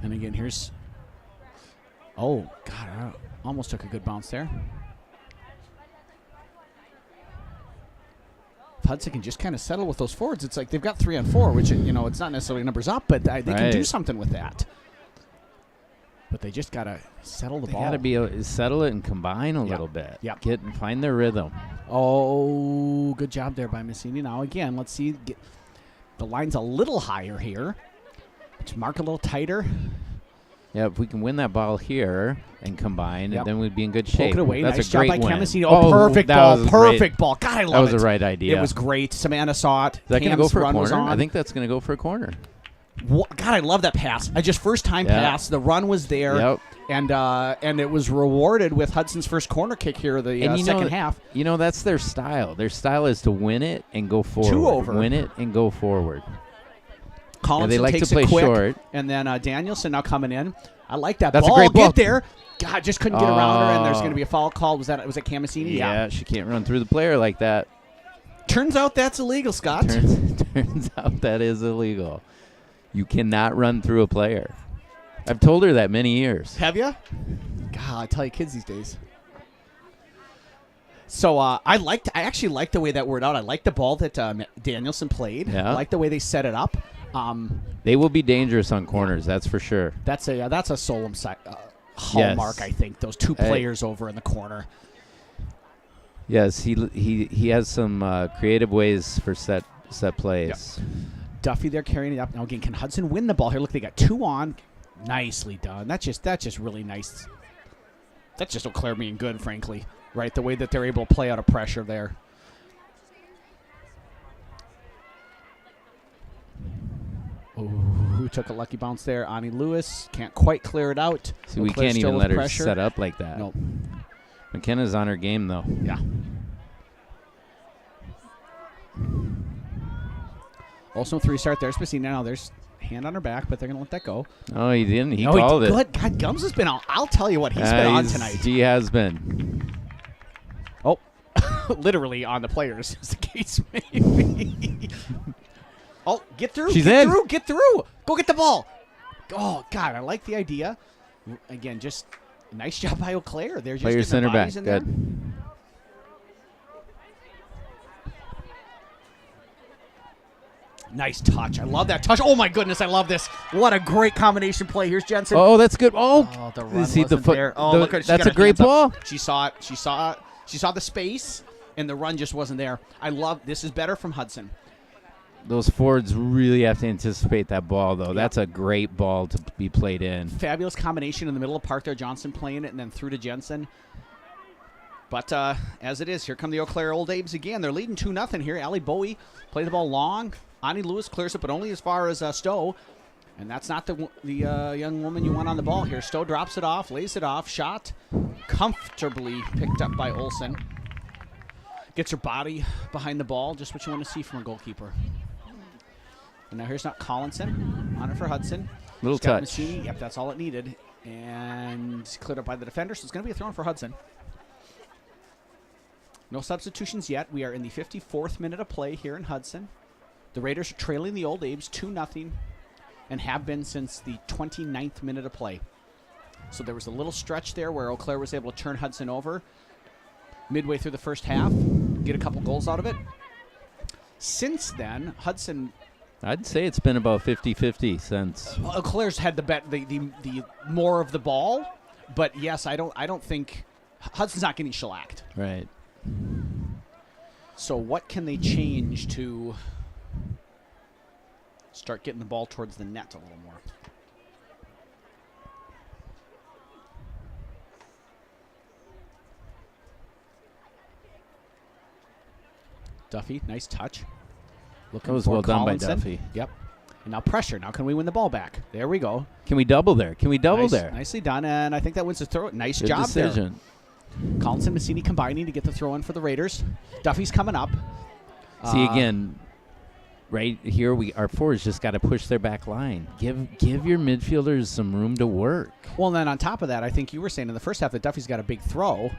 And again, here's... Oh, God, I almost took a good bounce there. if Hudson can just kind of settle with those forwards, it's like they've got 3 on 4, which, it's not necessarily numbers up, but they can do something with that. But they just got to settle the ball. They got to be able to settle it and combine a little bit. Yep. Get and find their rhythm. Oh, good job there by Massini. Now, again, let's see. The line's a little higher here. Let's mark a little tighter. Yeah, if we can win that ball here and combine, then we'd be in good shape. Poke it away. That's nice a job great by win. Camasini. Oh, perfect ball. Perfect ball. God, I love it. That was the right idea. It was great. Samantha saw it. Is that going to go for a run was corner? on. I think that's going to go for a corner. God, I love that pass. First time pass. The run was there. Yep. And it was rewarded with Hudson's first corner kick here the second half. That's their style. Their style is to win it and go forward. 2 over. Win it and go forward. Collinson they like takes to play it quick, short. And then Danielson now coming in. I like that That's ball. a great ball. Get there. God, just couldn't get around her, and there's going to be a foul called. Was it Camasini? Yeah, she can't run through the player like that. Turns out that's illegal, Scott. Turns out that is illegal. You cannot run through a player. I've told her that many years. Have you? God, I tell you, kids these days. So I actually liked the way that worked out. I liked the ball that Danielson played. Yeah. I like the way they set it up. They will be dangerous on corners, that's for sure. That's a Solom hallmark, I think. Those 2 players over in the corner. Yes, he has some creative ways for set plays. Yep. Duffy there carrying it up. Now again, can Hudson win the ball here? Look, they got 2 on. Nicely done. That's just really nice. That's just Eau Claire being good, frankly. Right, the way that they're able to play out of pressure there. Oh, who took a lucky bounce there? Ani Lewis can't quite clear it out. See, we can't even let her set up like that. Nope. McKenna's on her game, though. Yeah. Also 3 start there. Spacina now. There's hand on her back, but they're going to let that go. Oh, he didn't. He called it. Good. God, Gums has been on. I'll tell you what, he's been on tonight. He has been. Oh, literally on the players, as the case may be. Oh, get through. She's get in. through. Get through. Go get the ball. Oh, God, I like the idea. Again, just a nice job by Eau Claire. They're just Play your getting their center back. bodies in Good. there. Nice touch. I love that touch. Oh, my goodness. I love this. What a great combination play. Here's Jensen. Oh, that's good. Oh, the run see the wasn't foot. there. Oh, look at that's a great ball. She saw it. She saw it. She saw the space, and the run just wasn't there. I love this. Is better from Hudson. Those forwards really have to anticipate that ball, though. Yep. That's a great ball to be played in. Fabulous combination in the middle of park there. Johnson playing it, and then through to Jensen. But as it is, here come the Eau Claire Old Abes again. They're leading 2-0 here. Allie Bowie play the ball long. Ani Lewis clears it, but only as far as Stowe. And that's not the young woman you want on the ball here. Stowe drops it off, lays it off. Shot comfortably picked up by Olsen. Gets her body behind the ball. Just what you want to see from a goalkeeper. And now here's not Collinson. On it for Hudson. Little touch. Massini. Yep, that's all it needed. And cleared up by the defender, so it's going to be a throw in for Hudson. No substitutions yet. We are in the 54th minute of play here in Hudson. The Raiders are trailing the Old Abes 2-0 and have been since the 29th minute of play. So there was a little stretch there where Eau Claire was able to turn Hudson over midway through the first half, get a couple goals out of it. Since then, Hudson... I'd say it's been about 50-50 since. Eau Claire's had the more of the ball, but yes, I don't think... Hudson's not getting shellacked. Right. So what can they change to... start getting the ball towards the net a little more? Duffy, nice touch. Looking That was for well done by Collinson. Duffy. Yep. And now pressure. Now can we win the ball back? There we go. Can we double there? Can we double there? Nicely done, and I think that wins the throw. Nice Good job decision. there. Collinson and Massini combining to get the throw in for the Raiders. Duffy's coming up. See, again, right here, our forwards just got to push their back line. Give your midfielders some room to work. Well, and then on top of that, I think you were saying in the first half that Duffy's got a big throw.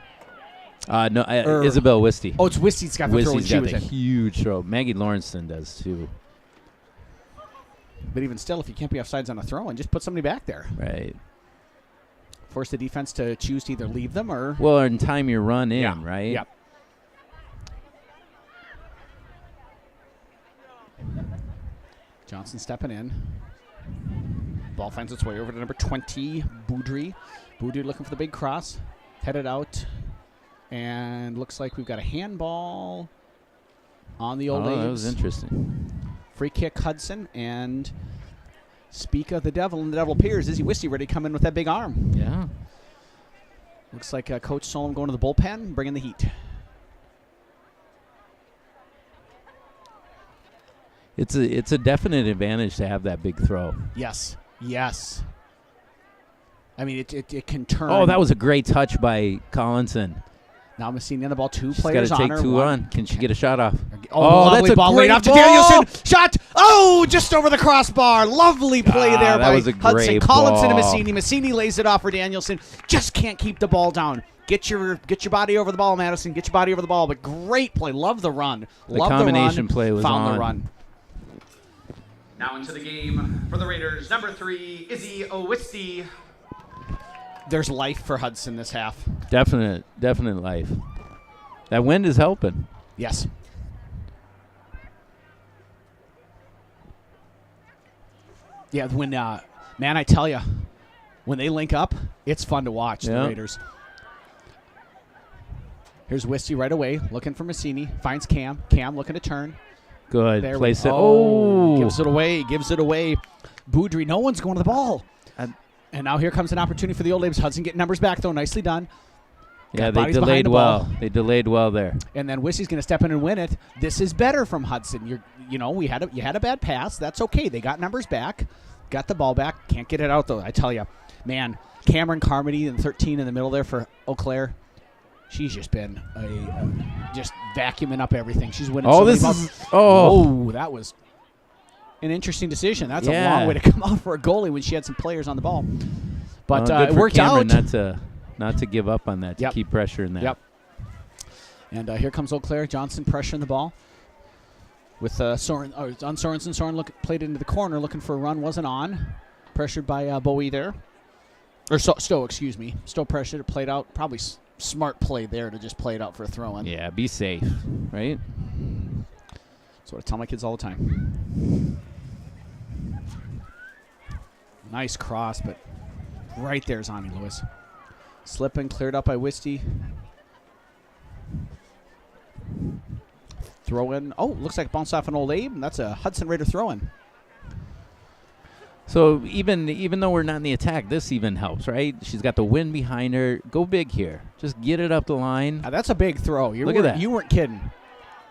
No, Isabel Wisty. Oh, it's Wisty's got the throw when Wisty's she got was the in. huge throw. Maggie Lawrenson does, too. But even still, if you can't be offsides on a throw, and just put somebody back there. Right. Force the defense to choose to either leave them or... Well, and time your run in, right? Yep. Johnson stepping in. Ball finds its way over to number 20, Boudry. Boudry looking for the big cross. Headed out. And looks like we've got a handball on the Old A's. That was interesting. Free kick, Hudson. And speak of the devil, and the devil appears. Izzy Wisty ready to come in with that big arm. Yeah. Looks like Coach Solom going to the bullpen, bringing the heat. It's a definite advantage to have that big throw. Yes. Yes. I mean, it can turn. Oh, that was a great touch by Collinson. Now Messini on the ball. Two She's players got to on take her. two on. Can she get a shot off? Oh, that's lovely a ball great laid off to ball. Danielson. Shot. Oh, just over the crossbar. Lovely play there that by was a Hudson. great Collinson to ball. Messini. Messini lays it off for Danielson. Just can't keep the ball down. Get your body over the ball, Madison. Get your body over the ball. But great play. Love the run. The combination play was Found on. the run. Now into the game for the Raiders, number 3, Izzy Owisty. There's life for Hudson this half. Definite life. That wind is helping. Yes. Yeah, when man, I tell you, when they link up, it's fun to watch. The Raiders. Here's Wisty right away, looking for Messini. Finds Cam. Cam looking to turn. Good. There Place it. Oh, Oh. gives it away. Gives it away. Boudry, no one's going to the ball. And now here comes an opportunity for the Old A's. Hudson getting numbers back, though. Nicely done. Yeah, Got they bodies behind delayed the well. ball. They delayed well there. And then Wisty's going to step in and win it. This is better from Hudson. You had a bad pass. That's okay. They got numbers back. Got the ball back. Can't get it out, though. I tell you, man, Cameron Carmody and 13 in the middle there for Eau Claire. She's just been just vacuuming up everything. She's winning. Oh, so this many is balls. oh. That was an interesting decision. That's a Yeah. long way to come out for a goalie when she had some players on the ball. But Good it for worked Cameron out. Not to give up on that. To Yep. keep pressure in that. Yep. And here comes Eau Claire. Johnson pressuring the ball with Soren. Oh, it's on Sorensen. Soren played it into the corner, looking for a run. Wasn't on. Pressured by Bowie there. Or Stowe, excuse me. Stowe pressured it, played out. Probably smart play there to just play it out for a throw-in. Yeah, be safe, right? That's what I tell my kids all the time. Nice cross, but right there's Ani Lewis. Slipping, cleared up by Wisty. Throw in. Oh, looks like it bounced off an Old Abe, and that's a Hudson Raider throw in. So even though we're not in the attack, this even helps, right? She's got the wind behind her. Go big here. Just get it up the line. Now, that's a big throw. Look at that. You weren't kidding.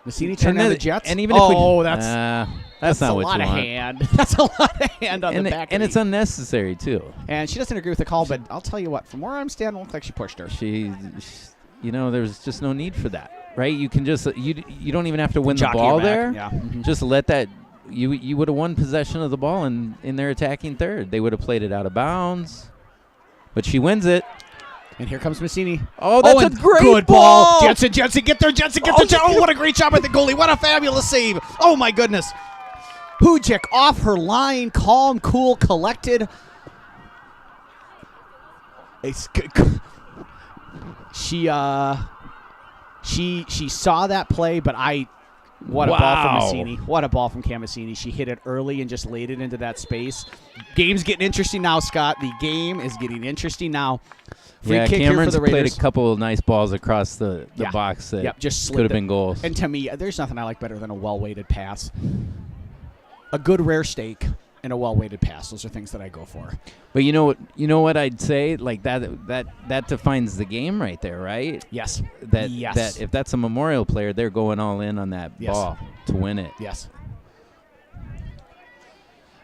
Massini turned down the Jets. And even if that's not a what lot you of want. hand. That's a lot of hand on the back. And it's unnecessary too. And she doesn't agree with the call, but I'll tell you what. From where I'm standing, it looked like she pushed her. There's just no need for that, right? You can just you don't even have to win the Jockey ball her back. there. Yeah. Mm-hmm. Just let that. You would have won possession of the ball in their attacking third. They would have played it out of bounds, but she wins it. And here comes Messini. Oh, that's a great good ball. Jensen, get there, Jensen, get there. Oh, what a great job by the goalie. What a fabulous save. Oh, my goodness. Hujic off her line, calm, cool, collected. She saw that play, but what a ball from Messini. What a ball from Cam Messini. She hit it early and just laid it into that space. Game's getting interesting now, Scott. The game is getting interesting now. Free kick Cameron's here for the Raiders. played a couple of nice balls across the box that just could have been goals. And to me, there's nothing I like better than a well-weighted pass. A good rare steak and a well-weighted pass. Those are things that I go for. But you know what I'd say? Like that defines the game right there, right? Yes. That if that's a Memorial player, they're going all in on that ball to win it. Yes.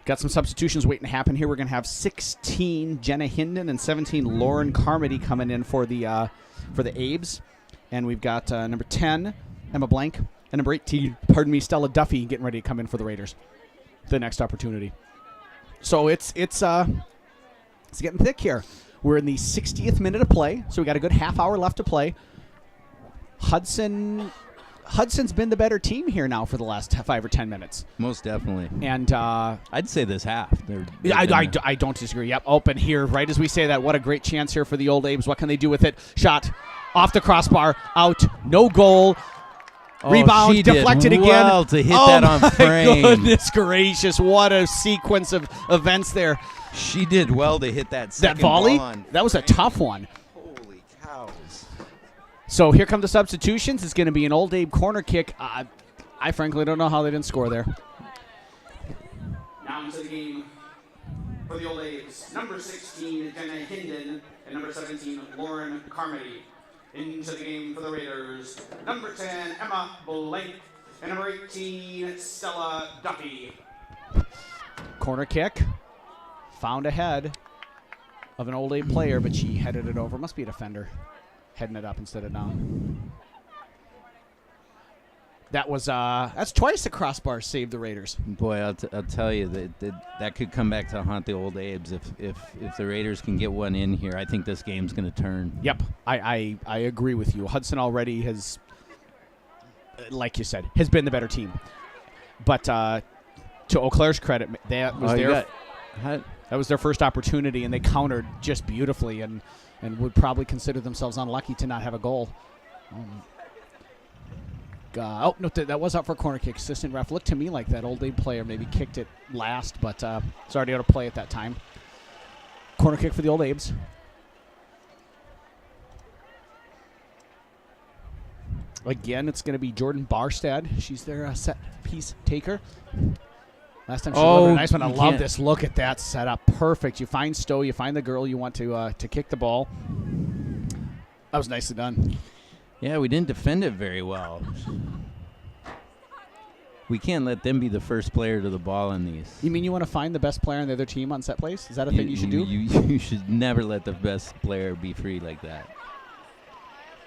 Got some substitutions waiting to happen here. We're going to have 16 Jenna Hinden and 17 Lauren Carmody coming in for the Abes. And we've got number 10, Emma Blank, and number 18, Stella Duffy getting ready to come in for the Raiders. The next opportunity. So it's getting thick here. We're in the 60th minute of play, so we got a good half hour left to play. Hudson's been the better team here now for the last 5 or 10 minutes. Most definitely. And I'd say this half. I don't disagree. Yep, open here right as we say that. What a great chance here for the Old Abes. What can they do with it? Shot off the crossbar, out, no goal. Rebound, she did deflected again. well to hit that on frame. Goodness gracious, what a sequence of events there. She did well to hit that That second volley, ball on that was a frame. tough one. Holy cows. So here come the substitutions. It's going to be an Old Abe corner kick. I frankly don't know how they didn't score there. Now into the game for the Old A's. Number 16, Jenna Hinden, and number 17, Lauren Carmody. Into the game for the Raiders. Number 10, Emma Blank, and number 18, Stella Duffy. Corner kick. Found ahead of an Old Abe player, but she headed it over. Must be a defender heading it up instead of down. That was that's twice the crossbar saved the Raiders. Boy, I'll tell you that could come back to haunt the Old Abes if the Raiders can get one in here. I think this game's going to turn. Yep, I agree with you. Hudson already has, like you said, has been the better team. But to Eau Claire's credit, that was that was their first opportunity, and they countered just beautifully, and would probably consider themselves unlucky to not have a goal. No, that was up for a corner kick. Assistant ref looked to me like that Old Abe player maybe kicked it last, but it's already out of play at that time. Corner kick for the Old Abes. Again, it's going to be Jordan Barstad. She's their set piece taker. Last time she delivered a nice one. I love this. Look at that setup. Perfect. You find Stowe. You find the girl you want to kick the ball. That was nicely done. Yeah, we didn't defend it very well. We can't let them be the first player to the ball in these. You mean you want to find the best player on the other team on set plays? Is that a thing you should do? You should never let the best player be free like that.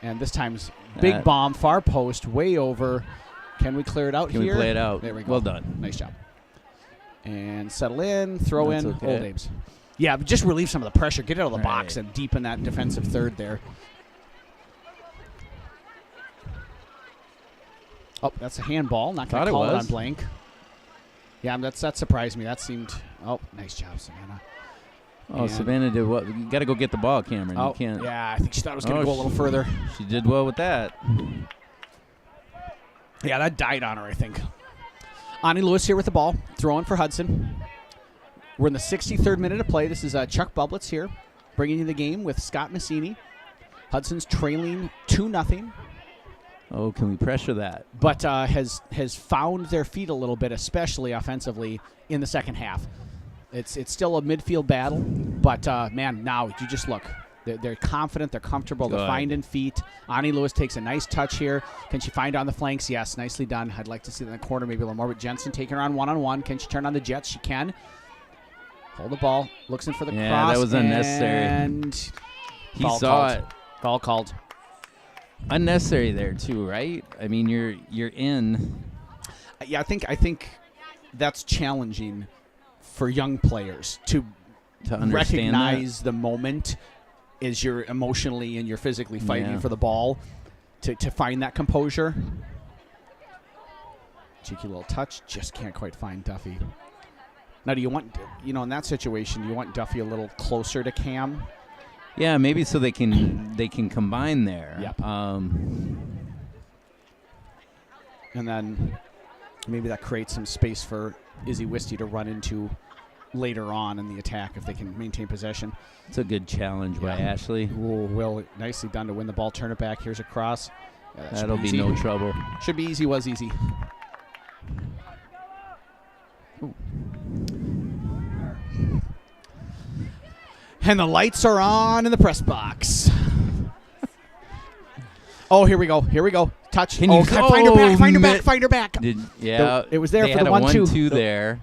And this time's big bomb, far post, way over. Can we clear it out here? Can we play it out? There we go. Well done. Nice job. And settle in, throw That's in, okay. Old Abes. Yeah, but just relieve some of the pressure. Get it out of the box Right. and deepen that defensive third there. Oh, that's a handball. Not going to call it on blank. Yeah, that surprised me. That seemed... Oh, nice job, Savannah. Oh, And- Savannah did what? You got to go get the ball, Cameron. Oh, You can't. yeah, I think she thought it was going to go a little further. She did well with that. Yeah, that died on her, I think. Ani Lewis here with the ball, throwing for Hudson. We're in the 63rd minute of play. This is Chuck Bublitz here, bringing you the game with Scott Massini. Hudson's trailing 2-0, Oh, can we pressure that? but has found their feet a little bit, especially offensively, in the second half. It's still a midfield battle, but, man, now you just look. They're confident. They're comfortable. They're Good. finding feet. Ani Lewis takes a nice touch here. Can she find on the flanks? Yes, nicely done. I'd like to see that in the corner maybe a little more. But Jensen taking her on one-on-one. Can she turn on the Jets? She can. Hold the ball. Looks in for the cross. Yeah, that was unnecessary. And He foul saw called. it. Foul called. Unnecessary there too, right? I mean, you're in. Yeah, I think that's challenging for young players to understand recognize the moment as you're emotionally and you're physically fighting for the ball to find that composure. Cheeky little touch, just can't quite find Duffy. Now, do you want, in that situation, you want Duffy a little closer to Cam? Yeah, maybe so they can combine there. Yep. And then maybe that creates some space for Izzy Wisty to run into later on in the attack if they can maintain possession. It's a good challenge by Ashley. Ooh, Will, nicely done to win the ball. Turn it back. Here's a cross. Yeah, that should That'll be easy. no trouble. Should be easy. Was easy. Ooh. And the lights are on in the press box. Oh, here we go. Here we go. Touch. Can you find her back. Find her back. Find her back. It was there they for had the a 1-2. 1-2 there.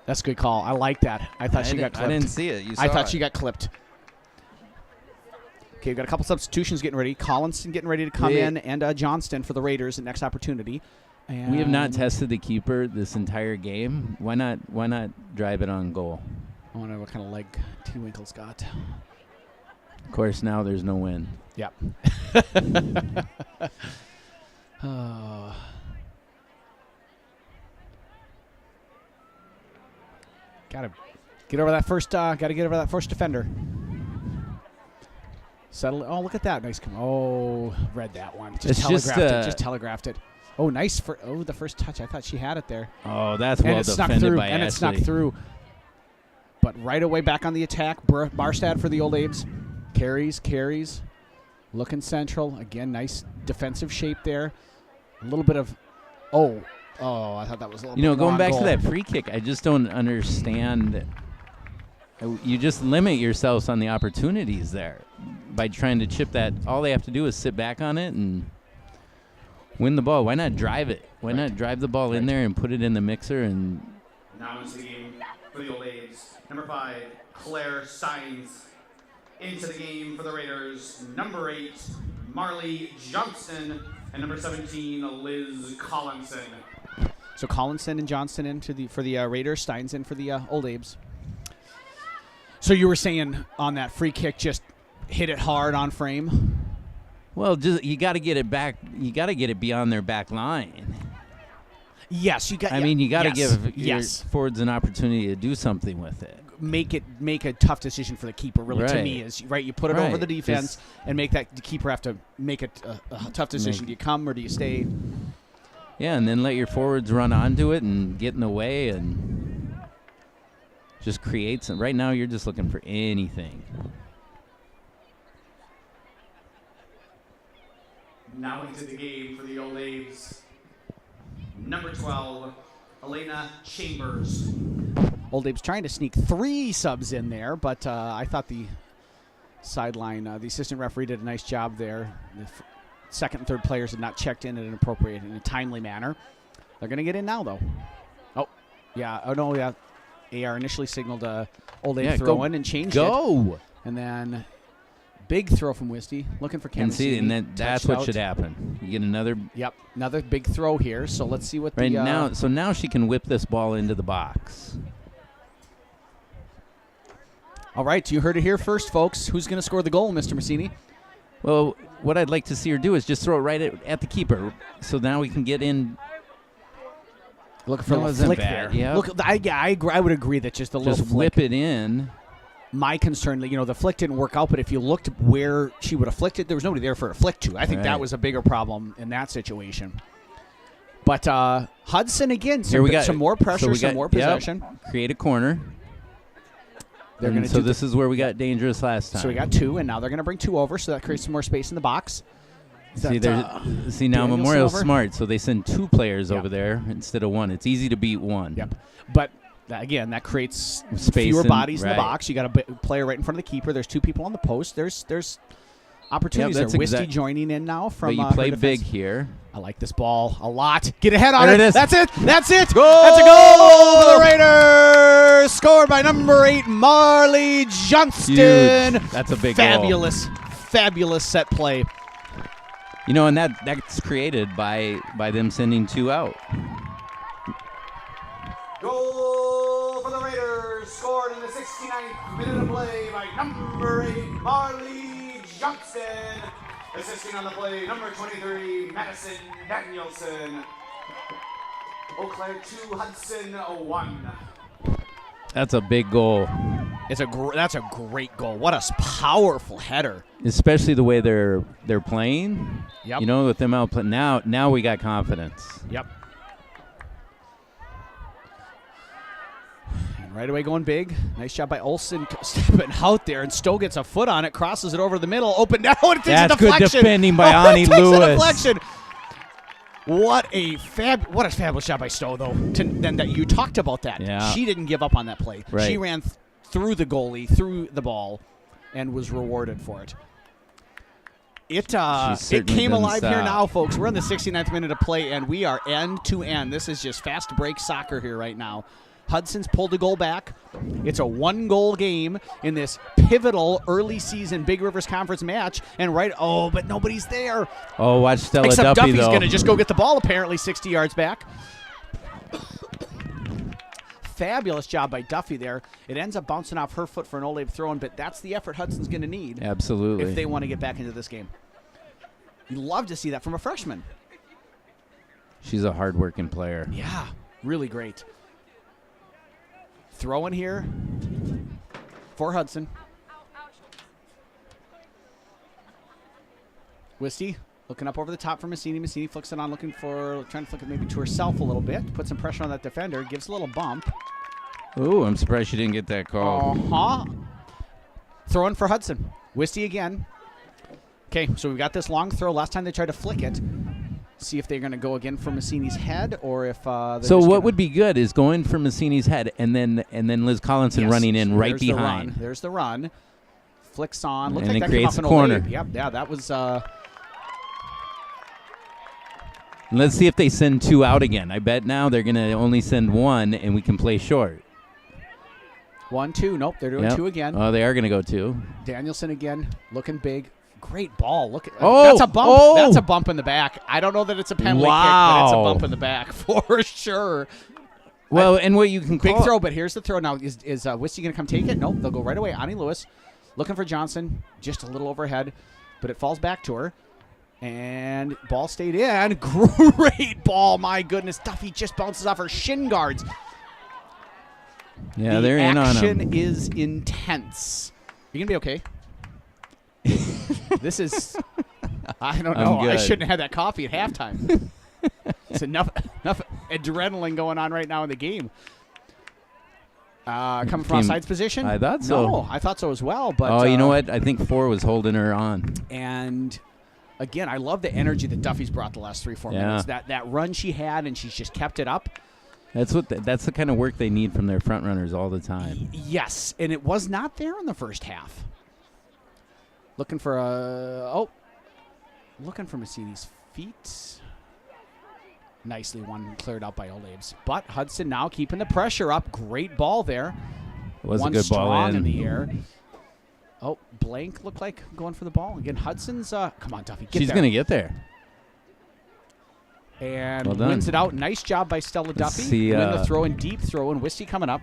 That's a good call. I like that. I thought she got clipped. I didn't see it. You saw I thought it. she got clipped. Okay, we've got a couple substitutions getting ready. Collinson getting ready to come in, and Johnston for the Raiders at next opportunity. And We have not tested the keeper this entire game. Why not drive it on goal? I wonder what kind of leg T. Winkle's got. Of course, now there's no win. Yep. Oh. Gotta get over that first. Gotta get over that first defender. Settle. Oh, look at that. Nice. Oh, read that one. It's Just telegraphed it. Oh, nice for the first touch. I thought she had it there. Oh, that's And well it snuck defended through. by And Ashley. it snuck through. But right away back on the attack. Barstad for the Old Abes. Carries. Looking central. Again, nice defensive shape there. A little bit of, I thought that was a little bit Going long back goal. to that free kick, I just don't understand. You just limit yourselves on the opportunities there by trying to chip that. All they have to do is sit back on it and win the ball. Why not drive it? Why not drive the ball in there and put it in the mixer? And Now into the game for the Old Abes. Number 5, Claire Steins. Into the game for the Raiders. Number 8, Marley Johnston. And number 17, Liz Collinson. So Collinson and Johnston for the Raiders. Steins in for the Old Abes. So you were saying on that free kick, just hit it hard on frame? well, just you got to get it back. You got to get it beyond their back line. Yes, you got. I mean, you got to give your yes. forwards an opportunity to do something with it. Make a tough decision for the keeper. Really, to Right. me, is right. You put it over the defense and make the keeper have to make a tough decision. Do you come or do you stay? Yeah, and then let your forwards run onto it and get in the way and just create some. Right now, you're just looking for anything. Now into the game for the Old Abes. Number 12, Elena Chambers. Old Abe's trying to sneak 3 subs in there, but I thought the sideline, the assistant referee did a nice job there. The second and third players had not checked in in a timely manner. They're going to get in now, though. Oh, yeah. Oh, no, yeah. AR initially signaled Old Abe throw in and changed it. And then big throw from Wisty, looking for Kennedy. And see, and then that's what should happen. You get another. Yep, another big throw here. So let's see what now. So now she can whip this ball into the box. All right, you heard it here first, folks. Who's going to score the goal, Mr. Massini? Well, what I'd like to see her do is just throw it right at the keeper. So now we can get in. Looking for a little flick there. Yeah. Look, I would agree that just a little Just flick. whip it in. My concern, the flick didn't work out, but if you looked where she would have flicked it, there was nobody there for her to flick to. I think that was a bigger problem in that situation. But Hudson, again, some more pressure, some more possession. Yep, create a corner. They're going to so this is where we got dangerous last time. So we got 2, and now they're going to bring 2 over, so that creates some more space in the box. See now Memorial's smart, so they send 2 players over there instead of 1. It's easy to beat 1. Yep. But again, that creates space fewer bodies in the box. You got a player right in front of the keeper. There's 2 people on the post. There's opportunities there. Wisty joining in now from. But you play big here. I like this ball a lot. Get ahead on there it. It is. That's it. Goal! That's a goal for the Raiders. Scored by number 8, Marley Johnston. Huge. That's a big Fabulous set play. And that's created by them sending 2 out. Goal for the Raiders, scored in the 69th minute of play by number 8, Marley Johnston. Assisting on the play, number 23, Madison Danielson. Eau Claire 2, Hudson 1. That's a big goal. That's a great goal. What a powerful header. Especially the way they're playing. Yep. With them out playing. Now we got confidence. Yep. And right away going big. Nice job by Olsen stepping out there, and Stowe gets a foot on it, crosses it over the middle, open down, and it takes a deflection. That's good defending by Ani It takes Lewis. a deflection. What a fabulous shot by Stowe, though. Then that you talked about that. Yeah. She didn't give up on that play. Right. She ran through the goalie, through the ball, and was rewarded for it. It came alive here now, folks. We're in the 69th minute of play, and we are end to end. This is just fast break soccer here right now. Hudson's pulled a goal back. It's a 1-goal game in this pivotal early season Big Rivers Conference match. And but nobody's there. Oh, watch Stella Except Duffy, Duffy's though. going to just go get the ball, apparently 60 yards back. Fabulous job by Duffy there. It ends up bouncing off her foot for an Old Abe throw-in, but that's the effort Hudson's going to need. Absolutely. If they want to get back into this game. You'd love to see that from a freshman. She's a hard-working player. Yeah, really great. Throw in here for Hudson. Wisty looking up over the top for Massini. Massini flicks it on, trying to flick it maybe to herself a little bit. Put some pressure on that defender. Gives a little bump. Ooh, I'm surprised she didn't get that call. Throw in for Hudson. Wisty again. Okay, so we've got this long throw. Last time they tried to flick it. See if they're going to go again for Massini's head or if so what would be good is going for Massini's head and then Liz Collinson running in right behind. There's the run. Flicks on. Looked and like it that creates came a off an corner. Olave. Yep, yeah, that was Let's see if they send 2 out again. I bet now they're going to only send 1 and we can play short. 1, 2. Nope, they're doing 2 again. Oh, they are going to go 2. Danielson again, looking big. Great ball. Look at that's a bump. Oh. That's a bump in the back. I don't know that it's a penalty kick, but it's a bump in the back for sure. Well, and what you can call big throw, but here's the throw now. Is Wisty going to come take it? Nope, they'll go right away. Ani Lewis looking for Johnson, just a little overhead, but it falls back to her. And ball stayed in. Great ball. My goodness. Duffy just bounces off her shin guards. Yeah, they're in on him. The action is intense. You going to be okay? This is, I don't know. I shouldn't have had that coffee at halftime. It's enough adrenaline going on right now in the game. Coming from offsides position? I thought so. No, I thought so as well. But you know what? I think 4 was holding her on. And again, I love the energy that Duffy's brought the last 3-4 minutes. That run she had, and she's just kept it up. That's the kind of work they need from their front runners all the time. Yes, and it was not there in the first half. Looking for Massini's feet. Nicely one cleared out by Olabes. But Hudson now keeping the pressure up. Great ball there. It was one a good ball strong in the air. Oh, Blank looked like going for the ball. Again, Hudson's, come on, Duffy, get She's there. going to get there. And well done. wins it out. Nice job by Stella Duffy. See, win the throw in, deep throw, and Wisty coming up.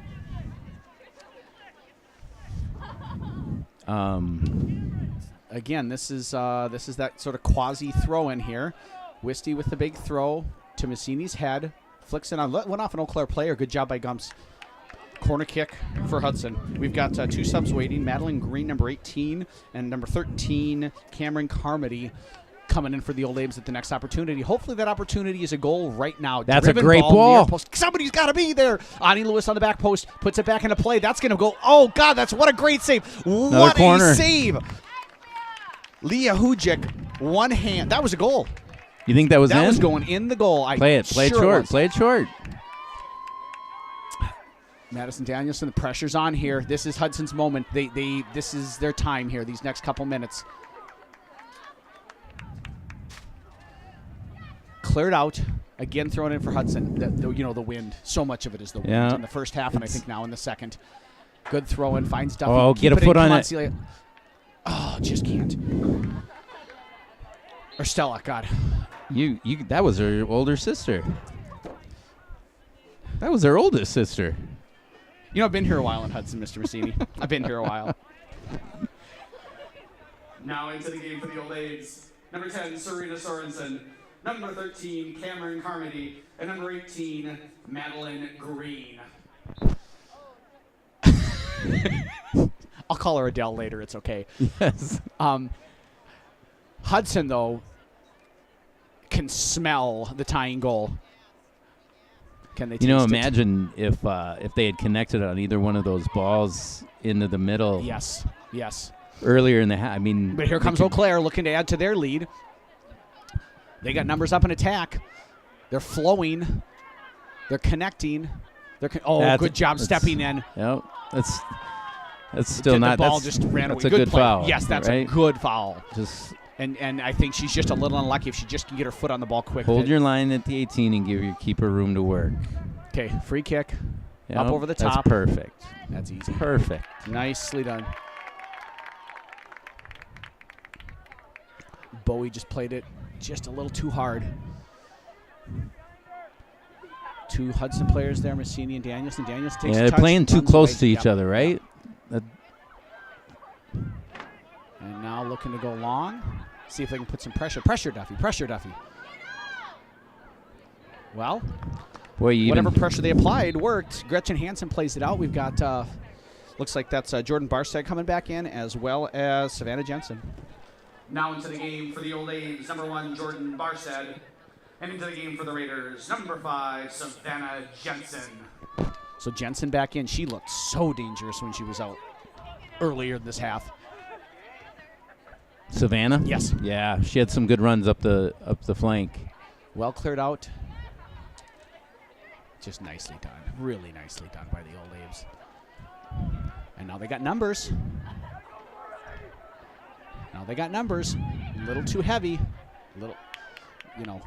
Again, this is that sort of quasi throw in here. Wisty with the big throw to Massini's head. Flicks it on. Went off an Eau Claire player. Good job by Gumps. Corner kick for Hudson. We've got 2 subs waiting. Madeline Green, number 18, and number 13, Cameron Carmody, coming in for the Old Abes at the next opportunity. Hopefully that opportunity is a goal right now. That's Driven a great ball. Somebody's got to be there. Ani Lewis on the back post puts it back into play. That's going to go. Oh, God, what a great save. What corner. A save. Leah Hujic, one hand. That was a goal. You think that was in? That was going in the goal. Play it short. Play it short. Madison Danielson, the pressure's on here. This is Hudson's moment. This is their time here, these next couple minutes. Cleared out. Again, thrown in for Hudson. The wind. So much of it is the wind in the first half, and I think now in the second. Good throw in. Finds Duffy. Oh, get a foot on it. Celia. Oh, just can't. Or Stella, God. That was her older sister. That was her oldest sister. I've been here a while in Hudson, Mr. Massini. I've been here a while. Now into the game for the Old Abes. Number 10, Serena Sorensen. Number 13, Cameron Carmody. And number 18, Madeline Green. I'll call her Adele later. It's okay. Yes. Hudson, though, can smell the tying goal. Can they? Imagine if they had connected on either one of those balls into the middle. Yes. Earlier in the half. But here comes Eau Claire looking to add to their lead. They got numbers up in attack. They're flowing. They're connecting. Good job stepping in. Yep. That's still not. The ball just ran away. That's a good foul. Yes, that's right? a good foul. Just and I think she's just a little unlucky if she just can get her foot on the ball quick. Hold your line at the 18 and give your keeper room to work. Okay, free kick. Up over the top. That's perfect. That's easy. Perfect. Nicely done. Bowie just played it just a little too hard. 2 Hudson players there, Massini and Danielson. Danielson takes a they're touch, playing too runs close away. to each other, right? And now looking to go long. See if they can put some pressure. Pressure, Duffy. Well, whatever pressure they applied worked. Gretchen Hansen plays it out. We've got, looks like that's Jordan Barstad coming back in, as well as Savannah Jensen. Now into the game for the Old A's, number 1, Jordan Barstead. And into the game for the Raiders, number 5, Savannah Jensen. So Jensen back in. She looked so dangerous when she was out earlier this half. Savannah? Yes. Yeah, she had some good runs up the flank. Well cleared out. Just nicely done. Really nicely done by the Old A's. And now they got numbers. Now they got numbers. A little too heavy. A little,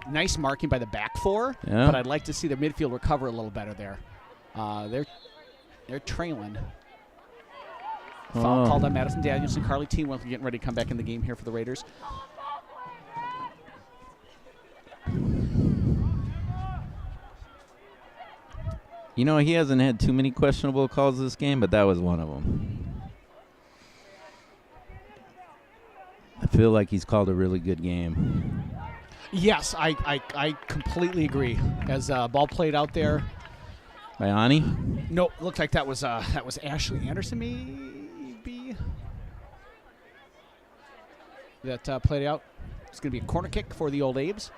nice marking by the back four. Yeah. But I'd like to see the midfield recover a little better there. They're trailing. Foul called on Madison Danielson. Carly Teamwinkle getting ready to come back in the game here for the Raiders. He hasn't had too many questionable calls this game, but that was one of them. I feel like he's called a really good game. Yes, I completely agree. As ball played out there. By Ani? No, looked like that was Ashley Anderson maybe that played out. It's going to be a corner kick for the Old A's.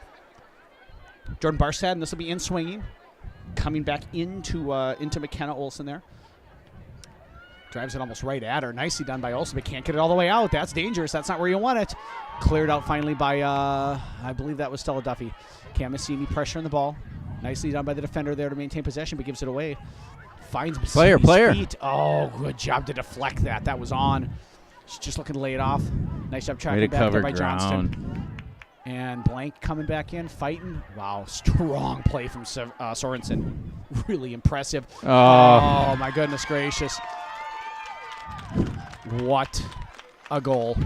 Jordan Barstad, and this will be in swinging. Coming back into McKenna Olsen there. Drives it almost right at her. Nicely done by Olsen, but can't get it all the way out. That's dangerous. That's not where you want it. Cleared out finally by, I believe that was Stella Duffy. Kamasini pressuring the ball. Nicely done by the defender there to maintain possession, but gives it away. Finds player. feet. Oh, good job to deflect that. That was on. She's just looking to lay it off. Nice job tracking back there by Johnston. And Blank coming back in, fighting. Wow, strong play from Sorensen. Really impressive. Oh, my goodness gracious. What a goal.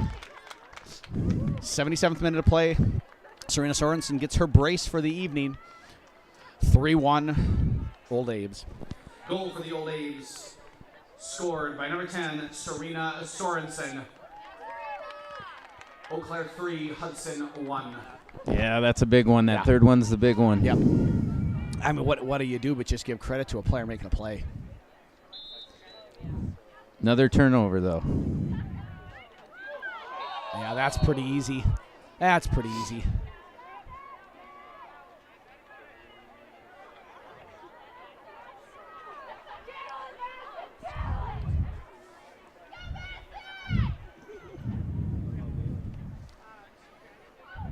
77th minute of play. Serena Sorensen gets her brace for the evening. 3-1, Old A's. Goal for the Old A's, scored by number 10, Serena Sorensen. Eau Claire 3, Hudson 1. Yeah, that's a big one. That third one's the big one. Yep. I mean, what do you do but just give credit to a player making a play? Another turnover, though. Yeah, that's pretty easy. That's pretty easy.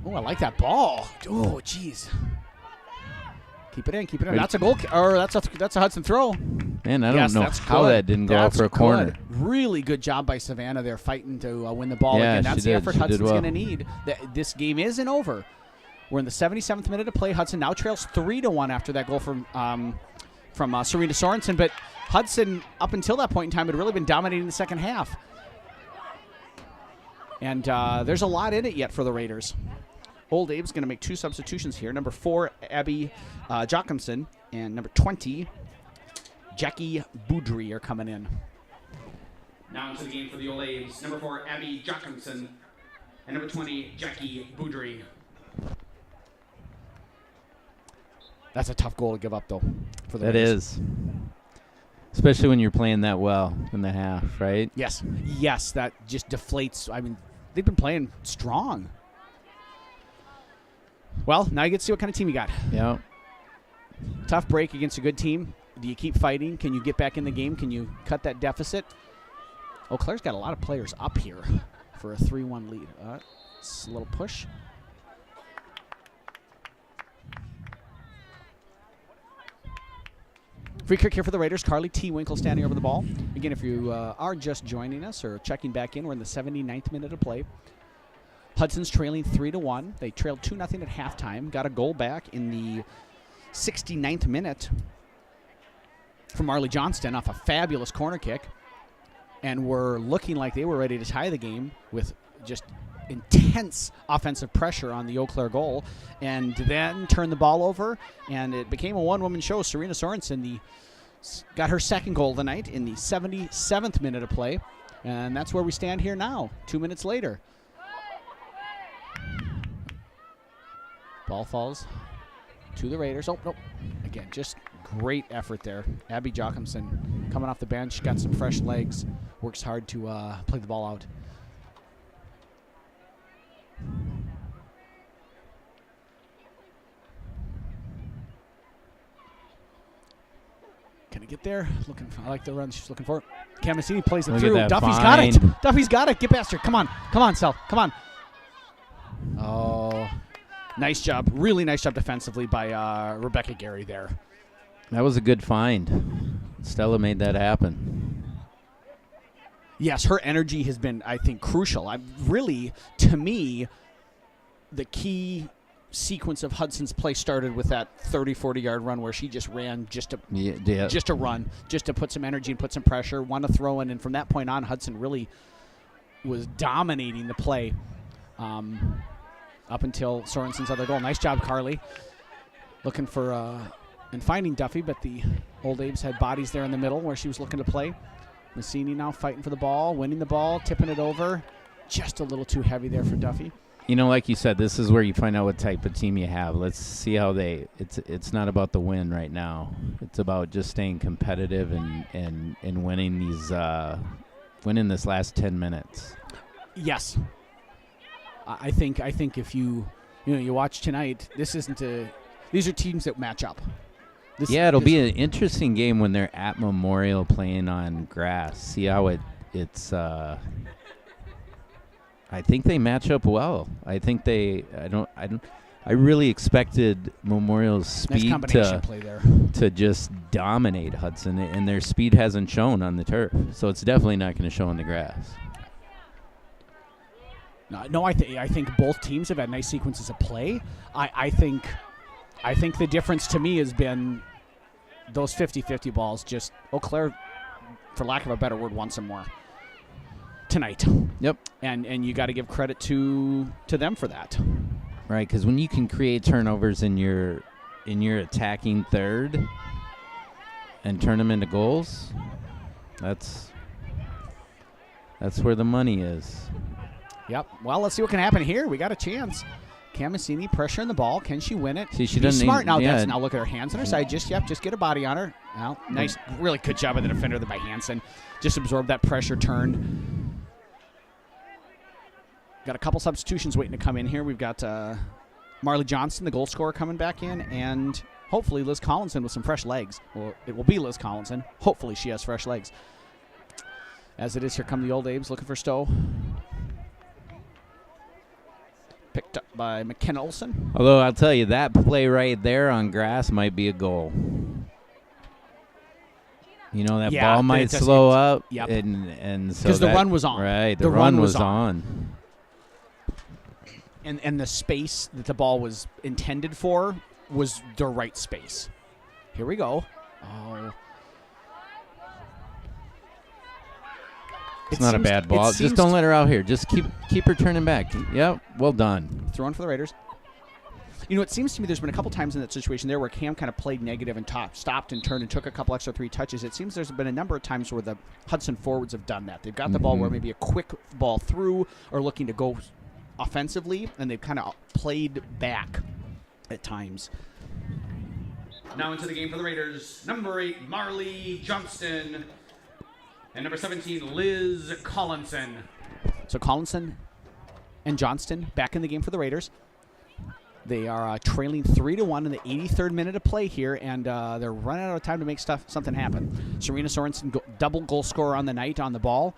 Oh, I like that ball. Oh, jeez. Keep it in, keep it in. That's a goal, or that's a Hudson throw. Man, I don't know how that didn't go out for a corner. Good. Really good job by Savannah there fighting to win the ball Yeah, again. That's she the did. effort She did Hudson's well. going to need. This game isn't over. We're in the 77th minute of play. Hudson now trails 3-1 after that goal from Serena Sorensen. But Hudson, up until that point in time, had really been dominating the second half. And there's a lot in it yet for the Raiders. Old Abe's going to make two substitutions here. Number 4, Abby Jochimson, and number 20, Jackie Boudry are coming in. Now into the game for the Old A's, number 4, Abby Jochimson, and number 20, Jackie Boudry. That's a tough goal to give up, though, for the That Raiders. is. Especially when you're playing that well in the half, right? Yes, that just deflates. I mean, they've been playing strong. Well, now you get to see what kind of team you got. Yeah. Tough break against a good team. Do you keep fighting? Can you get back in the game? Can you cut that deficit? Eau Claire's got a lot of players up here for a 3-1 lead. It's a little push. Free kick here for the Raiders. Carly Teamwinkle standing over the ball. Again, if you are just joining us or checking back in, we're in the 79th minute of play. Hudson's trailing 3-1. They trailed 2-0 at halftime. Got a goal back in the 69th minute from Marley Johnston off a fabulous corner kick. And were looking like they were ready to tie the game with just intense offensive pressure on the Eau Claire goal. And then turned the ball over, and it became a one-woman show. Serena Sorensen got her second goal of the night in the 77th minute of play. And that's where we stand here now, 2 minutes later. Ball falls to the Raiders. Oh, nope. Again, just great effort there. Abby Jochimson coming off the bench, got some fresh legs, works hard to play the ball out. get there. I like the run she's looking for. Camassini plays it Look at through. that Duffy's got it. find. Duffy's got it. Get past her. Come on, Sel. Come on. Oh, nice job. Really nice job defensively by Rebecca Gary there. That was a good find. Stella made that happen. Yes, her energy has been, I think, crucial. Really, to me, the key sequence of Hudson's play started with that 30, 40-yard run where she just ran just to run, just to put some energy and put some pressure, want to throw in. And from that point on, Hudson really was dominating the play up until Sorensen's other goal. Nice job, Carly. Looking for and finding Duffy, but the Old Abe's had bodies there in the middle where she was looking to play. Massini now fighting for the ball, winning the ball, tipping it over. Just a little too heavy there for Duffy. You know, like you said, this is where you find out what type of team you have. Let's see how it's not about the win right now. It's about just staying competitive and winning winning this last 10 minutes. Yes. I think if you watch tonight, these are teams that match up. It'll be an interesting game when they're at Memorial playing on grass. See how it's I think they match up well. I think I really expected Memorial's speed to just dominate Hudson, and their speed hasn't shown on the turf. So it's definitely not going to show on the grass. No, I think both teams have had nice sequences of play. I think the difference to me has been those 50-50 balls. Just Eau Claire, for lack of a better word, won some more tonight. Yep. And you got to give credit to them for that. Right, because when you can create turnovers in your attacking third and turn them into goals, that's where the money is. Yep. Well, let's see what can happen here. We got a chance. Camassini pressuring the ball. Can she win it? See, she Be doesn't smart now. yeah. Now look at her hands on her side. Just get a body on her. Well, nice, really good job of the defender there by Hansen. Just absorbed that pressure, turned. Got a couple substitutions waiting to come in here. We've got Marley Johnston, the goal scorer, coming back in, and hopefully Liz Collinson with some fresh legs. Well, it will be Liz Collinson. Hopefully she has fresh legs. As it is, here come the Old Abes looking for Stowe. Picked up by McKenna Olsen. Although I'll tell you, that play right there on grass might be a goal. You know, that ball might slow up. Yep. And so because the run was on. Right, the run was on. And the space that the ball was intended for was the right space. Here we go. Oh. It's not a bad ball. Just don't let her out here. Just keep her turning back. Yep, well done. Throwing for the Raiders. You know, it seems to me there's been a couple times in that situation there where Cam kind of played negative and stopped and turned and took a couple extra 3 touches. It seems there's been a number of times where the Hudson forwards have done that. They've got the ball where maybe a quick ball through or looking to go offensively, and they've kind of played back at times. Now into the game for the Raiders, number 8, Marley Johnston, and number 17, Liz Collinson. So Collinson and Johnston back in the game for the Raiders. They are trailing 3-1 in the 83rd minute of play here, and they're running out of time to make something happen. Serena Sorensen, double goal scorer on the night on the ball.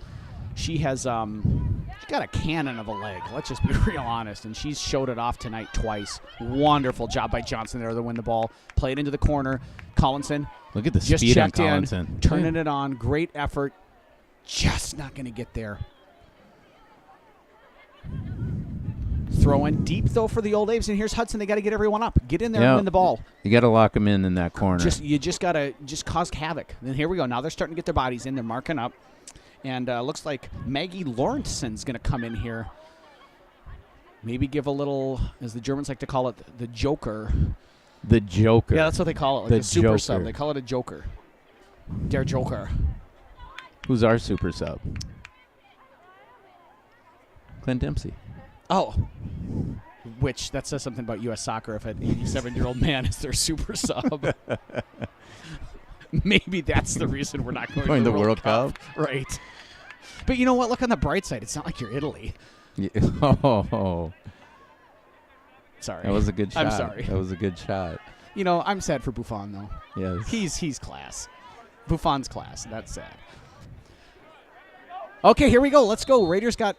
She has she's got a cannon of a leg. Let's just be real honest, and she's showed it off tonight twice. Wonderful job by Johnson there to win the ball. Played into the corner. Collinson. Look at the just speed on checked in, Collinson. turning it on. Great effort. Just not going to get there. Throwing deep, though, for the Old Aves. And here's Hudson. They got to get everyone up. Get in there and win the ball. You got to lock them in that corner. You just got to cause havoc. And here we go. Now they're starting to get their bodies in. They're marking up. And looks like Maggie Lawrenson's going to come in here. Maybe give a little, as the Germans like to call it, the joker. The joker. Yeah, that's what they call it. Like the super sub. They call it a joker. Der Joker. Who's our super sub? Clint Dempsey. Oh. Which, that says something about U.S. soccer if an 87-year-old man is their super sub. Maybe that's the reason we're not going to the World Cup. Right. But you know what? Look on the bright side. It's not like you're Italy. Yeah. Oh. Sorry. That was a good shot. I'm sorry. That was a good shot. You know, I'm sad for Buffon, though. Yes. He's class. Buffon's class. That's sad. Okay, here we go. Let's go. Raiders got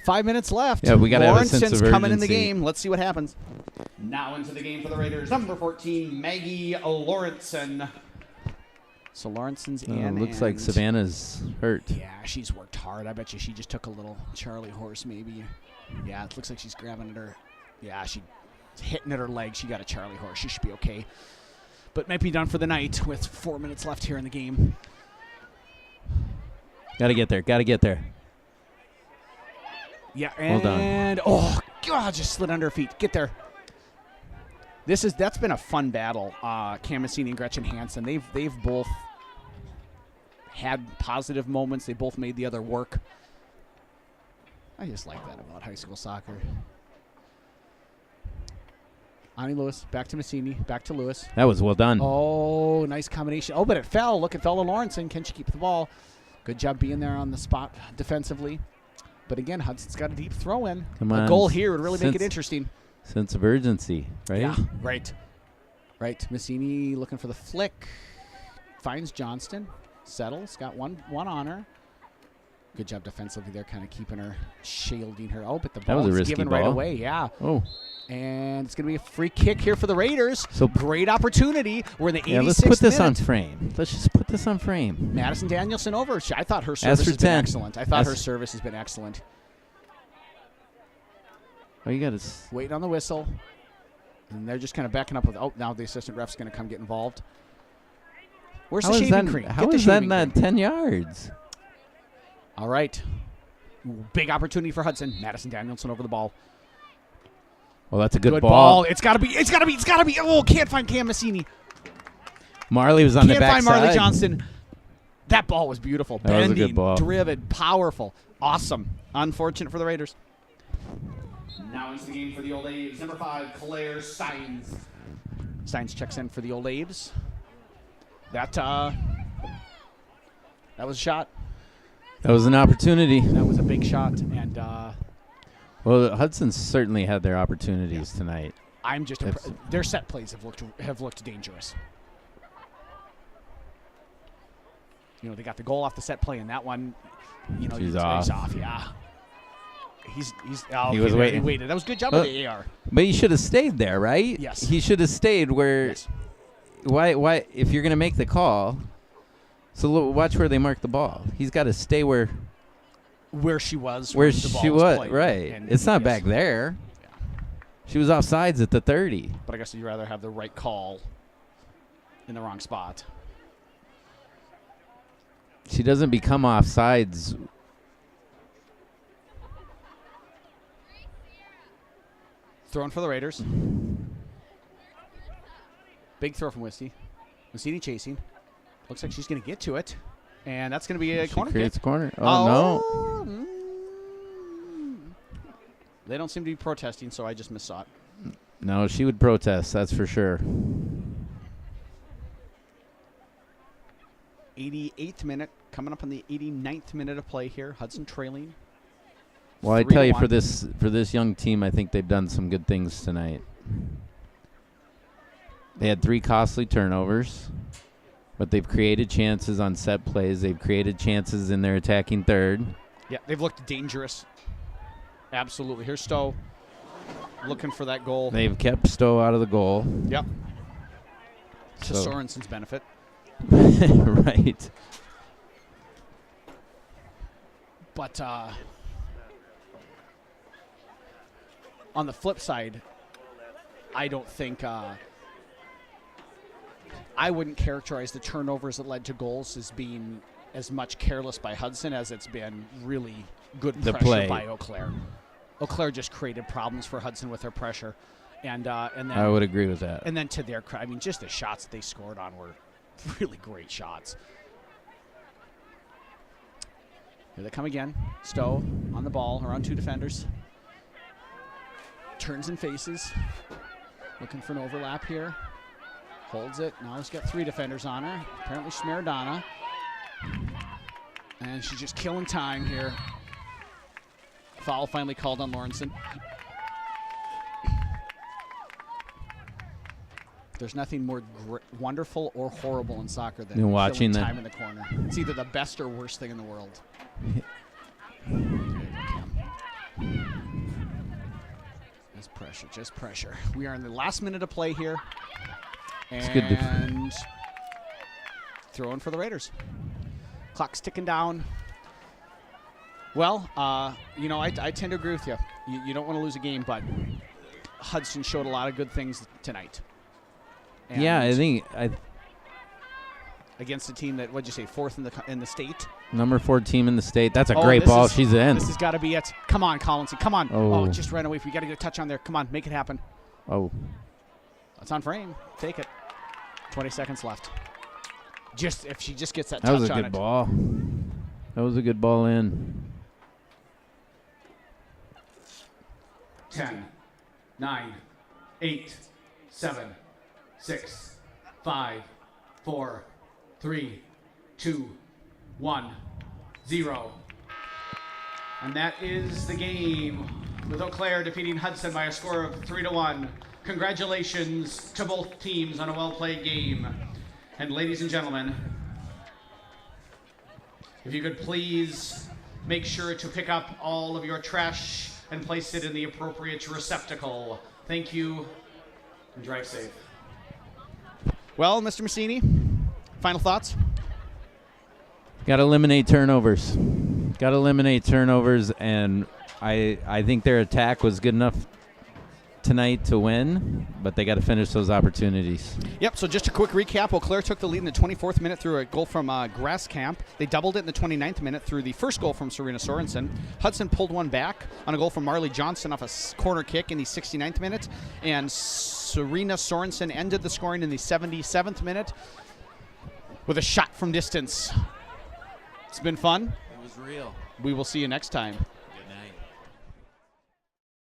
5 minutes left. Yeah, we got to have a sense of urgency. Coming in the game. Let's see what happens. Now into the game for the Raiders, number 14, Maggie Lawrenson. So Lawrenson's in. Looks like Savannah's hurt. Yeah, she's worked hard. I bet you she just took a little Charlie horse maybe. Yeah, it looks like she's grabbing at her. Yeah, she's hitting at her leg. She got a Charlie horse. She should be okay. But might be done for the night with 4 minutes left here in the game. Got to get there. Got to get there. Yeah, Well done. and oh God, just slid under her feet. Get there. That's been a fun battle. Cam Massini and Gretchen Hansen. They've both had positive moments. They both made the other work. I just like that about high school soccer. Ani Lewis, back to Massini, back to Lewis. That was well done. Oh, nice combination. Oh, but it fell. Look, it fell to Lawrenson. Can she keep the ball? Good job being there on the spot defensively. But again, Hudson's got a deep throw in. Come on. A goal here would really make it interesting. Sense of urgency, right? Yeah, right. Massini looking for the flick. Finds Johnston. Settles. Got one on her. Good job defensively there, kind of keeping her, shielding her. Oh, but the ball is given right away. Yeah. Oh. And it's going to be a free kick here for the Raiders. So great opportunity. We're in the 86th minute. Let's put this on frame. Let's just put this on frame. Madison Danielson over. I thought her service has been excellent. Her service has been excellent. Oh, you got to waiting on the whistle. And they're just kind of backing up with, now the assistant ref's going to come get involved. Where's the shaving cream? How is that not 10 yards? All right. Big opportunity for Hudson. Madison Danielson over the ball. Well, that's a good ball. It's got to be. Oh, can't find Cam Massini. Marley was on the backside. Can't find Marley Johnston. That ball was beautiful. That was a good ball. Driven, powerful, awesome. Unfortunate for the Raiders. Now into the game for the Old A's, number 5, Claire Steins. Steins checks in for the Old A's. That was a shot. That was an opportunity. That was a big shot, and well, Hudson certainly had their opportunities tonight. I'm just their set plays have looked dangerous. They got the goal off the set play, and that one, he's off. Yeah. He was waiting. He waited. That was a good job of the AR. But he should have stayed there, right? Yes. He should have stayed where. Yes. Why? If you're going to make the call, so watch where they mark the ball. He's got to stay where she was. Where the ball she was, played. right? And it's not back there. Yeah. She was offsides at the 30. But I guess you'd rather have the right call in the wrong spot. She doesn't become offsides. Throwing for the Raiders. Big throw from Wisty. Massini chasing. Looks like she's going to get to it. And that's going to be a corner creates kick. A corner. Oh, no. They don't seem to be protesting, so I just missaw it. No, she would protest, that's for sure. 88th minute, coming up on the 89th minute of play here. Hudson trailing. Well, I tell you, for this young team, I think they've done some good things tonight. They had 3 costly turnovers, but they've created chances on set plays. They've created chances in their attacking third. Yeah, they've looked dangerous. Absolutely. Here's Stowe looking for that goal. They've kept Stowe out of the goal. Yep. To Sorensen's benefit. Right. But on the flip side, I don't think I wouldn't characterize the turnovers that led to goals as being as much careless by Hudson as it's been really good pressure by Eau Claire. Eau Claire just created problems for Hudson with their pressure, and then I would agree with that. And then to their credit, I mean, just the shots that they scored on were really great shots. Here they come again. Stowe on the ball, around 2 defenders. Turns and faces. Looking for an overlap here. Holds it. Now he's got 3 defenders on her. Apparently Smerodana. And she's just killing time here. Foul finally called on Lawrenson. There's nothing more wonderful or horrible in soccer than Than watching killing that. time in the corner. It's either the best or worst thing in the world. Just pressure, just pressure. We are in the last minute of play here. It's good to And throwing for the Raiders. Clock's ticking down. Well, you know, I tend to agree with you. You don't want to lose a game, but Hudson showed a lot of good things tonight. Yeah, I And think against a team that, what'd you say, fourth in the state? number 4 team in the state. That's a Oh, great this ball. is- She's in. This has got to be it. Come on, Collinson. Come on. Oh. Oh, it just ran away. We got to get a touch on there. Come on, make it happen. Oh, It's on frame. Take it. 20 seconds left. Just if she just gets that that touch was a on good it. ball. That was a good ball in. 10, 9, 8, 7, 6, 5, 4, 3, 2, 1, 0. And that is the game, with Eau Claire defeating Hudson by a score of 3-1. Congratulations to both teams on a well-played game. And ladies and gentlemen, if you could please make sure to pick up all of your trash and place it in the appropriate receptacle. Thank you, and drive safe. Well, Mr. Massini, final thoughts? Got to eliminate turnovers. Got to eliminate turnovers, and I think their attack was good enough tonight to win, but they got to finish those opportunities. Yep, so just a quick recap. Eau Claire took the lead in the 24th minute through a goal from Grasskamp. They doubled it in the 29th minute through the first goal from Serena Sorensen. Hudson pulled one back on a goal from Marley Johnson off a corner kick in the 69th minute. And Serena Sorensen ended the scoring in the 77th minute with a shot from distance. It's been fun. It was real. We will see you next time.